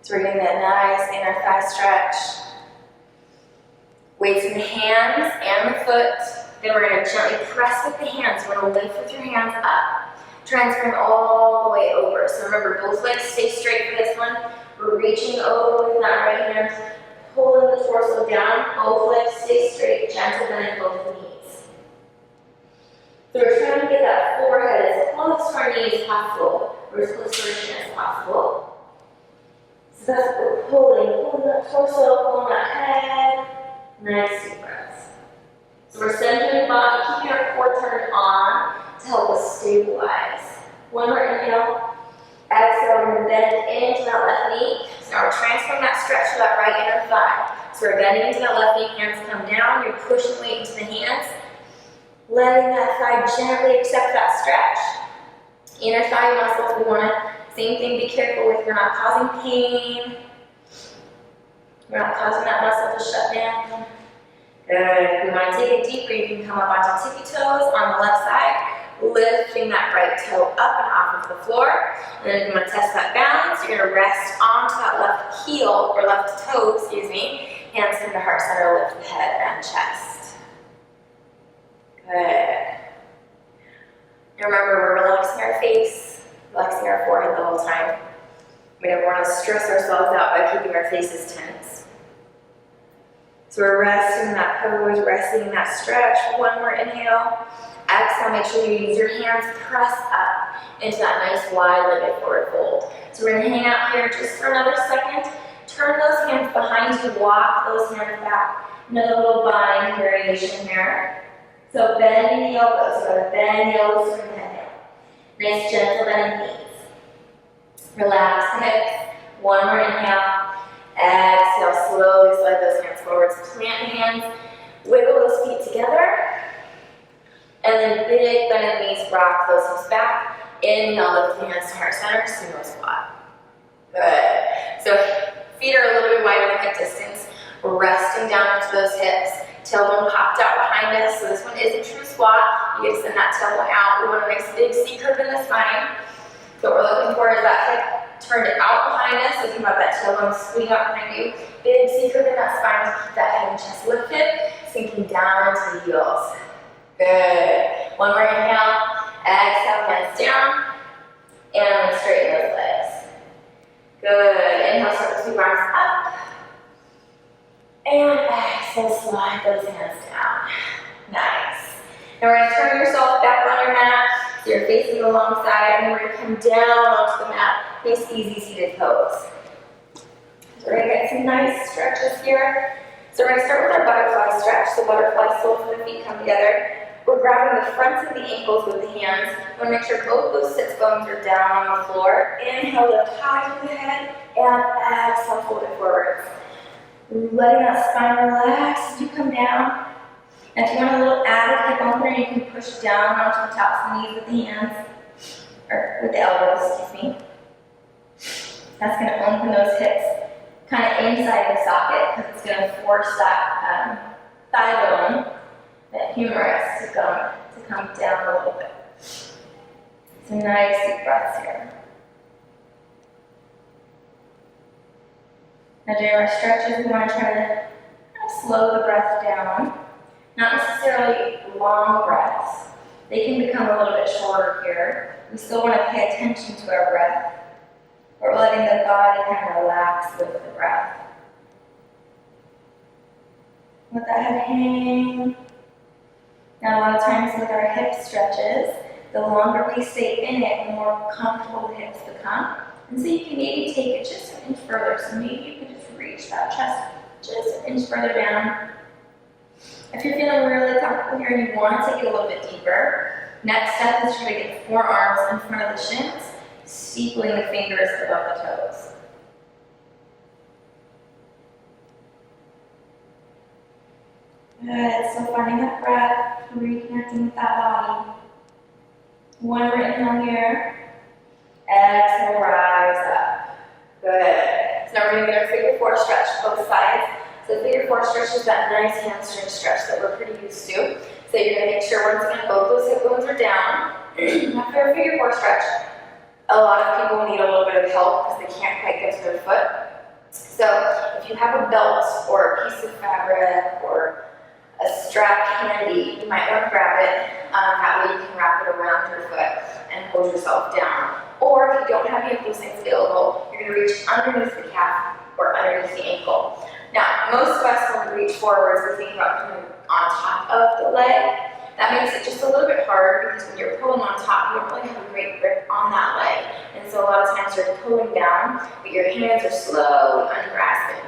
So we're getting that nice inner thigh stretch. Weights in the hands and the foot. Then we're going to gently press with the hands. We're going to lift with your hands up. Transferring all the way over. So remember, both legs stay straight for this one. We're reaching over with that right hand, pulling the torso down. Both legs stay straight, gentle bend in both knees. So we're trying to get that forehead as close to our knee as possible, or as close to our chin as possible. So that's what we're pulling that torso, pulling that head. Nice deep breaths. So we're centering the body, keeping our core turned on to help us stabilize. One more inhale. Exhale, we're going to bend into that left knee. So now we're transferring that stretch to that right inner thigh. So we're bending into that left knee, hands come down, you're pushing weight into the hands. Letting that thigh gently accept that stretch. Inner thigh muscles, we want to, same thing, be careful with, we're not causing pain. We're not causing that muscle to shut down. Good. If we want to take it deeper, you can come up onto tippy toes on the left side, lifting that right toe up and off of the floor. And then if you want to test that balance, you're going to rest onto that left heel, or left toe, excuse me. Hands come to heart center, lift the head and chest. Good. And remember, we're relaxing our face, relaxing our forehead the whole time. We don't want to stress ourselves out by keeping our faces tense. So we're resting in that pose, resting in that stretch. One more inhale. Exhale, make sure you use your hands, press up into that nice wide legged forward fold. So we're going to hang out here just for another second. Turn those hands behind you, walk those hands back. Another little bind variation here. So bending the elbows, so bend the elbows from the head down. Nice gentle bend in the knees. Relax the hips. One more inhale. Exhale, slowly slide those hands forwards. Plant the hands, wiggle those feet together. And then big bend in the knees, rock those hips back. Inhale, lift the hands to heart center, sumo squat. Good. So feet are a little bit wider than hip distance. We're resting down into those hips. Tailbone popped out behind us, so this one is a true squat. You get to send that tailbone out. We want a nice big C curve in the spine. So what we're looking for is that hip turned out behind us. So think about that tailbone scooting out behind you. Big C curve in that spine to keep that head and chest lifted, sinking down into the heels. Good. One more inhale. Exhale, hands down. And straighten those legs. Good. Inhale, start the two arms up. And exhale, slide those hands down. Nice. Now we're going to turn yourself back on your mat. So you're facing the long side. And we're going to come down onto the mat. Nice, easy seated pose. So we're going to get some nice stretches here. So we're going to start with our butterfly stretch. So butterfly, soles of the feet come together. We're grabbing the fronts of the ankles with the hands. We want to make sure both those sits bones are down on the floor. Inhale, lift high through the head. And exhale, fold it forwards. Letting that spine relax as you come down. And if you want a little added hip opener, you can push down onto the tops of the knees with the hands, or with the elbows, excuse me. That's going to open those hips kind of inside the socket because it's going to force that thigh bone, that humerus, to come down a little bit. So nice deep breaths here. Now during our stretches, we want to try to kind of slow the breath down. Not necessarily long breaths. They can become a little bit shorter here. We still want to pay attention to our breath. We're letting the body kind of relax with the breath. Let that head hang. Now a lot of times with our hip stretches, the longer we stay in it, the more comfortable the hips become. And so you can maybe take it just an inch further. So maybe you can just reach that chest just an inch further down. If you're feeling really comfortable here and you want to take it a little bit deeper, next step is try to get the forearms in front of the shins, steepling the fingers above the toes. Good, so finding that breath, reconnecting with that body. One more inhale here. Exhale, rise up. Good. So now we're going to get our figure four stretch both sides. So figure four stretch is that nice hamstring stretch that we're pretty used to. So you're going to make sure once again both those hip bones are down. After a figure four stretch, a lot of people need a little bit of help because they can't quite get to their foot. So if you have a belt or a piece of fabric or a strap handy, you might want to grab it. That way you can wrap it around your foot and hold yourself down. Or if you don't have any of those things available, you're going to reach underneath the calf or underneath the ankle. Now, most of us, when we reach forwards, we think about coming on top of the leg. That makes it just a little bit hard because when you're pulling on top, you don't really have a great grip on that leg. And so a lot of times you're pulling down, but your hands are slowly ungrasping.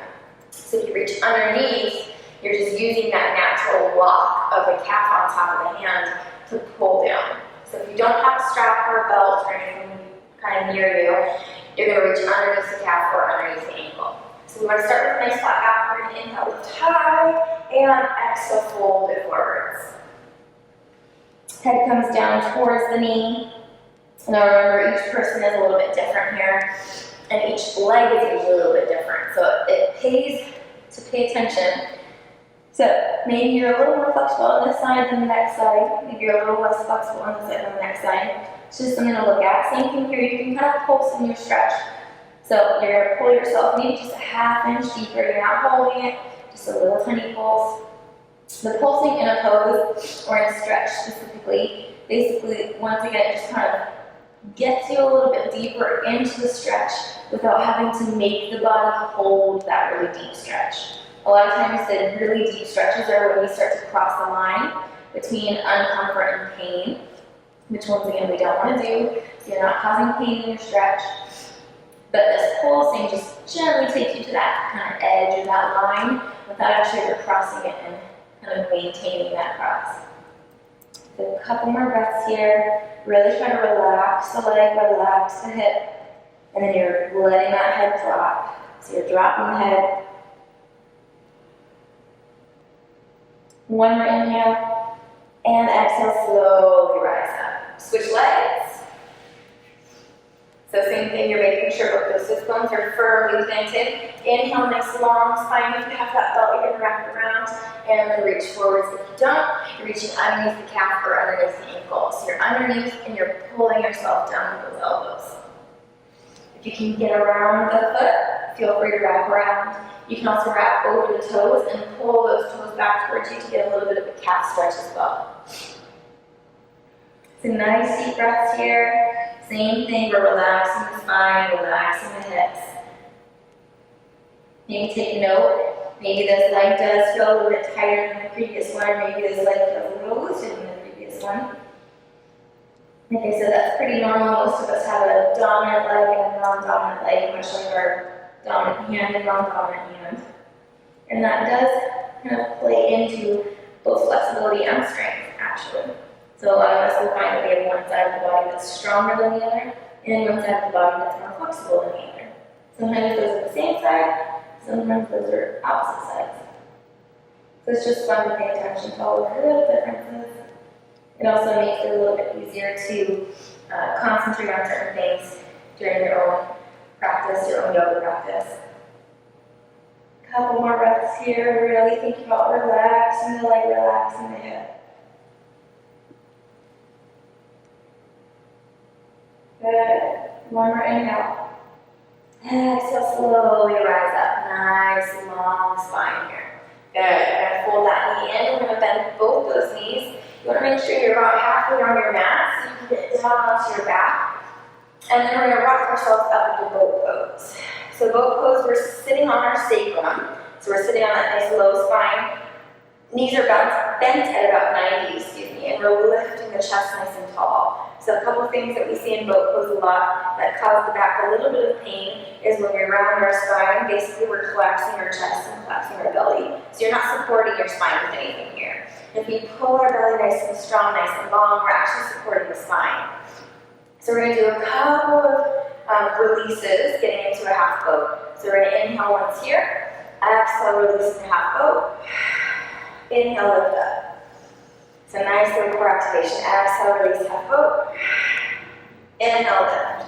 So if you reach underneath, you're just using that natural lock of the calf on top of the hand to pull down. So if you don't have a strap or a belt or anything kind of near you, you're going to reach underneath the calf or underneath the ankle. So we want to start with a nice flat back. We're going to inhale, lift high, and exhale, fold it forwards. Head comes down towards the knee. Now remember, each person is a little bit different here, and each leg is usually a little bit different. So it pays to pay attention. So maybe you're a little more flexible on this side than the next side. Maybe you're a little less flexible on this side than the next side. It's just something to look at. Same thing here. You can kind of pulse in your stretch. So you're going to pull yourself maybe just a half inch deeper. You're not holding it, just a little tiny pulse. The pulsing in a pose or in a stretch specifically, basically, once again, just kind of gets you a little bit deeper into the stretch without having to make the body hold that really deep stretch. A lot of times the really deep stretches are when we start to cross the line between uncomfort and pain, which once again we don't want to do, so you're not causing pain in your stretch. But this pulsing just gently takes you to that kind of edge of that line without actually ever crossing it and kind of maintaining that cross. So a couple more breaths here. Really try to relax the leg, relax the hip, and then you're letting that head drop. So you're dropping the head. One more inhale, and exhale, slowly rise up. Switch legs. So same thing, you're making sure both those sit bones are firmly planted. Inhale, nice long spine. If you have that belt, you're going to wrap it around and then reach forwards. If you don't, you're reaching underneath the calf or underneath the ankle. So you're underneath and you're pulling yourself down with those elbows. If you can get around the foot, feel free to wrap around. You can also wrap over the toes and pull those toes back towards you to get a little bit of a calf stretch as well. So nice deep breaths here. Same thing, we're relaxing the spine, relaxing the hips. Maybe take a note. Maybe this leg does feel a little bit tighter than the previous one. Maybe this leg feels a little looser than the previous one. Like I said, that's pretty normal. Most of us have a dominant leg and a non-dominant leg, much like our dominant hand and non-dominant hand. And that does kind of play into both flexibility and strength, actually. So a lot of us will find that we have one side of the body that's stronger than the other, and one side of the body that's more flexible than the other. Sometimes those are the same side, sometimes those are opposite sides. So it's just fun to pay attention to all of the little differences. It also makes it a little bit easier to concentrate on certain things during your own practice, your own yoga practice. Couple more breaths here, really think about relaxing the leg, relaxing the hip. Good. One more inhale. Exhale, slowly rise up. Nice long spine here. Good. We're going to fold that knee in. We're going to bend both those knees. You want to make sure you're about halfway on your mat so you can get down onto your back. And then we're going to rock ourselves up into boat pose. So boat pose, we're sitting on our sacrum. So we're sitting on that nice low spine. Knees are bent at about 90, and we're lifting the chest nice and tall. So a couple of things that we see in boat pose a lot that cause the back a little bit of pain is when we round our spine, basically we're collapsing our chest and collapsing our belly. So you're not supporting your spine with anything here. If we pull our belly nice and strong, nice and long, we're actually supporting the spine. So we're going to do a couple of releases, getting into a half boat. So we're going to inhale once here, exhale, release in half boat, inhale, lift up. So nice little core activation. Exhale, release, half boat. Inhale, lift.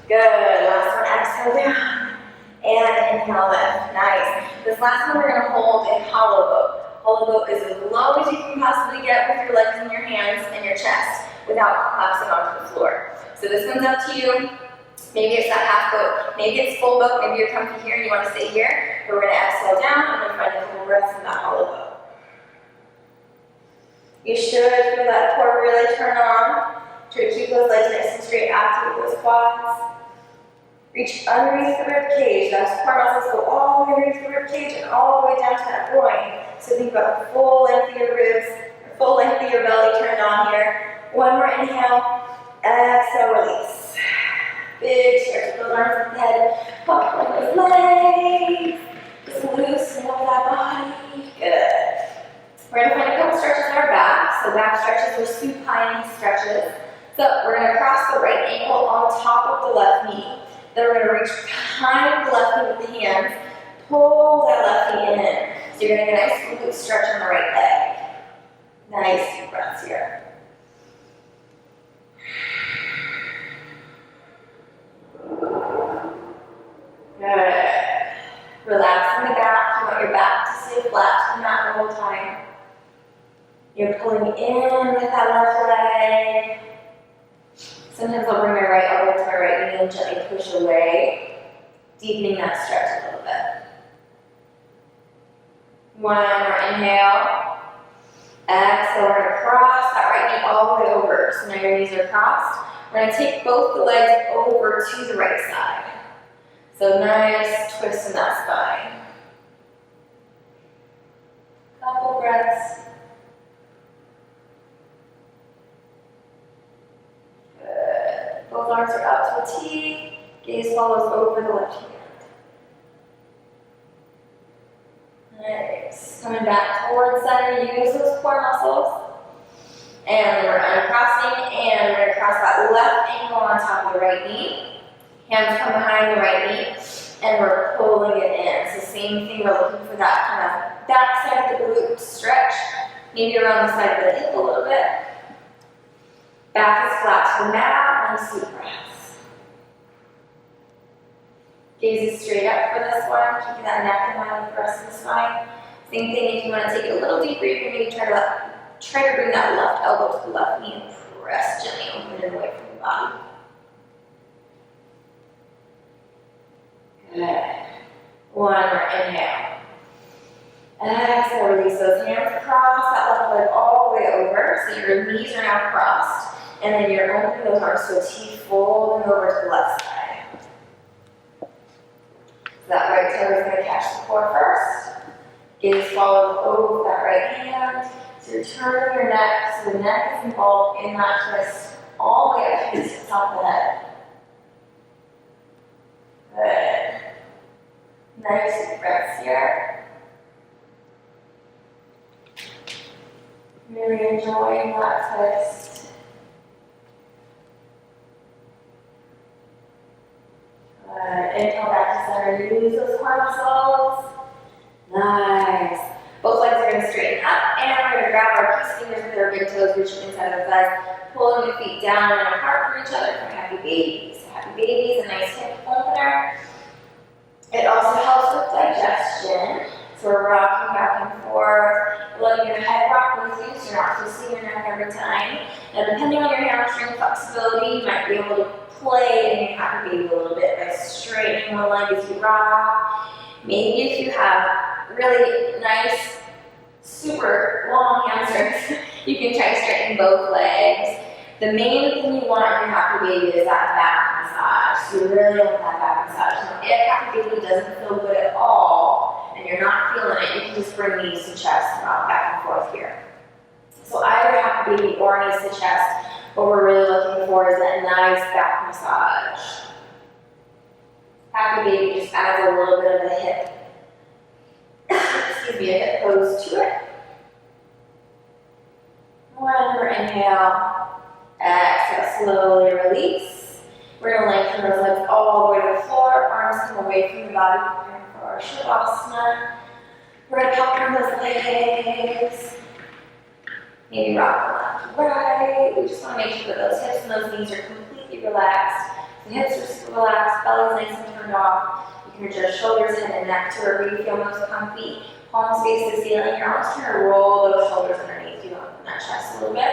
Good. Last one, exhale down. And inhale, lift. Nice. This last one we're going to hold in hollow boat. Hollow boat is as low as you can possibly get with your legs and your hands and your chest without collapsing onto the floor. So this one's up to you. Maybe it's that half boat, maybe it's full boat, maybe you're comfy here and you want to stay here. But we're going to exhale down and then find a couple breaths in that hollow boat. You should feel that core really turn on. Try to keep those legs nice and straight, activate those quads. Reach underneath the rib cage. Those core muscles go all the way underneath the rib cage and all the way down to that groin. So think about the full length of your ribs, the full length of your belly turned on here. One more inhale. Exhale, release. Big stretch with those arms and head. Pump those legs. Just loosen up that body. Good. We're going to find a couple stretches in our back. So back stretches are supine stretches. So we're going to cross the right ankle on top of the left knee. Then we're going to reach behind the left knee with the hands. Pull that left knee in. So you're going to get a nice glute stretch on the right leg. Nice deep breaths here. Good. Relax in the back. You want your back to stay flat to the mat the whole time. You're pulling in with that left leg. Sometimes I'll bring my right elbow to my right knee and gently push away, deepening that stretch a little bit. One more inhale. Exhale, we're going to cross that right knee all the way over. So now your knees are crossed. We're going to take both the legs over to the right side. So nice twist in that spine. Couple breaths. Good. Both arms are out to a T. Gaze follows over the left hand. Nice. Coming back towards center. Use those core muscles. And then we're uncrossing. And we're going to cross that left ankle on top of the right knee. Hands come behind the right knee, and we're pulling it in. So same thing, we're looking for that kind of back side of the glute stretch, maybe around the side of the hip a little bit. Back is flat to the mat, nice deep breaths. Gaze is straight up for this one, keeping that neck in line with the rest of the spine. Same thing, if you want to take it a little deeper, you can maybe try to bring that left elbow to the left knee and press gently open it away from the body. Good. One more inhale. Exhale, release those hands across, that left leg all the way over. So your knees are now crossed. And then you're opening those arms to a T, folding over to the left side. So that right toe is going to catch the core first. Gaze follows over that right hand. So you're turning your neck, so the neck is involved in that twist all the way up to the top of the head. Good. Nice deep breaths here. Really enjoying that twist. Good. Inhale back to center. Use those core muscles. Nice. Both legs are going to straighten up, and we're going to grab our peace fingers with our big toes, reaching inside of the thighs, pulling the feet down and apart from each other for happy babies. Happy baby is a nice hip opener. It also helps with digestion. So we're rocking back and forth, letting your head rock with you so you're not twisting your neck every time. Now depending on your hamstring flexibility, you might be able to play in your happy baby a little bit by straightening one leg as you rock. Maybe if you have really nice, super long hamstrings, you can try straightening both legs. The main thing you want in your happy baby is that back massage. So you really want that back massage. Now, if happy baby doesn't feel good at all, and you're not feeling it, you can just bring knees to chest and rock back and forth here. So either happy baby or knees to chest, what we're really looking for is that nice back massage. Happy baby just adds a little bit of a hip, excuse me, a hip pose to it. One more inhale. Exhale, slowly release. We're going to lengthen those legs all the way to the floor. Arms come away from the body, preparing for our Shavasana. We're going to pop on those legs. Maybe rock them left to right. We just want to make sure that those hips and those knees are completely relaxed. The hips are super relaxed, belly's nice and turned off. You can adjust shoulders in and neck to wherever you feel most comfy. Palms face the ceiling. You're almost trying to roll those shoulders underneath you on that chest a little bit.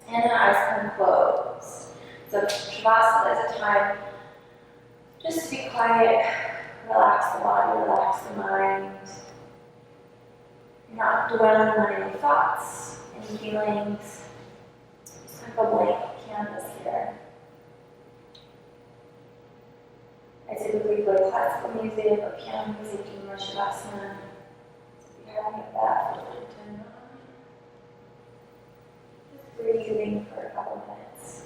And then eyes can close. So Shavasana is a time Just to be quiet, relax the body, relax the mind. You're not dwelling on any thoughts, any feelings. Just like a blank canvas here. I typically play classical music or piano music in my Shavasana. So if you have any of that, feel free to turn it on. Just breathing for a couple minutes.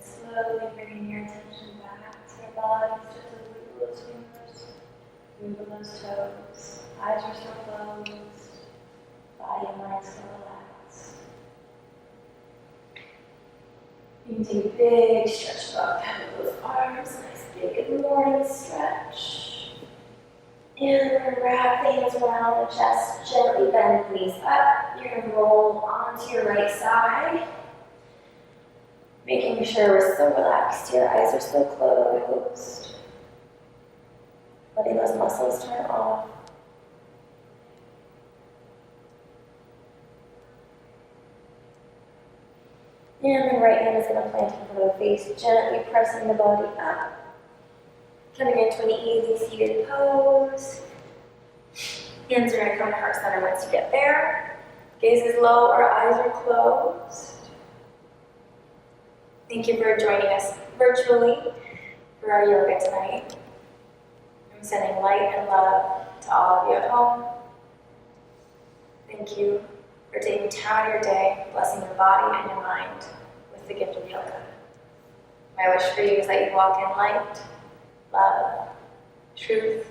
Slowly bringing your attention back to your body, just as wiggle those fingers, wiggle those toes. Eyes are still closed, body and mind still relaxed. You can take a big stretch above the head of those arms, nice big good morning stretch. And wrap the hands around the chest, gently bend the knees up. You're going to roll onto your right side. Making sure we're still relaxed, your eyes are still closed. Letting those muscles turn off. And the right hand is going to plant in front of the face, gently pressing the body up. Coming into an easy seated pose. Hands are going to come to heart center once you get there. Gaze is low or eyes are closed. Thank you for joining us virtually for our yoga tonight. I'm sending light and love to all of you at home. Thank you for taking time out of your day, blessing your body and your mind with the gift of yoga. My wish for you is that you walk in light, love, truth,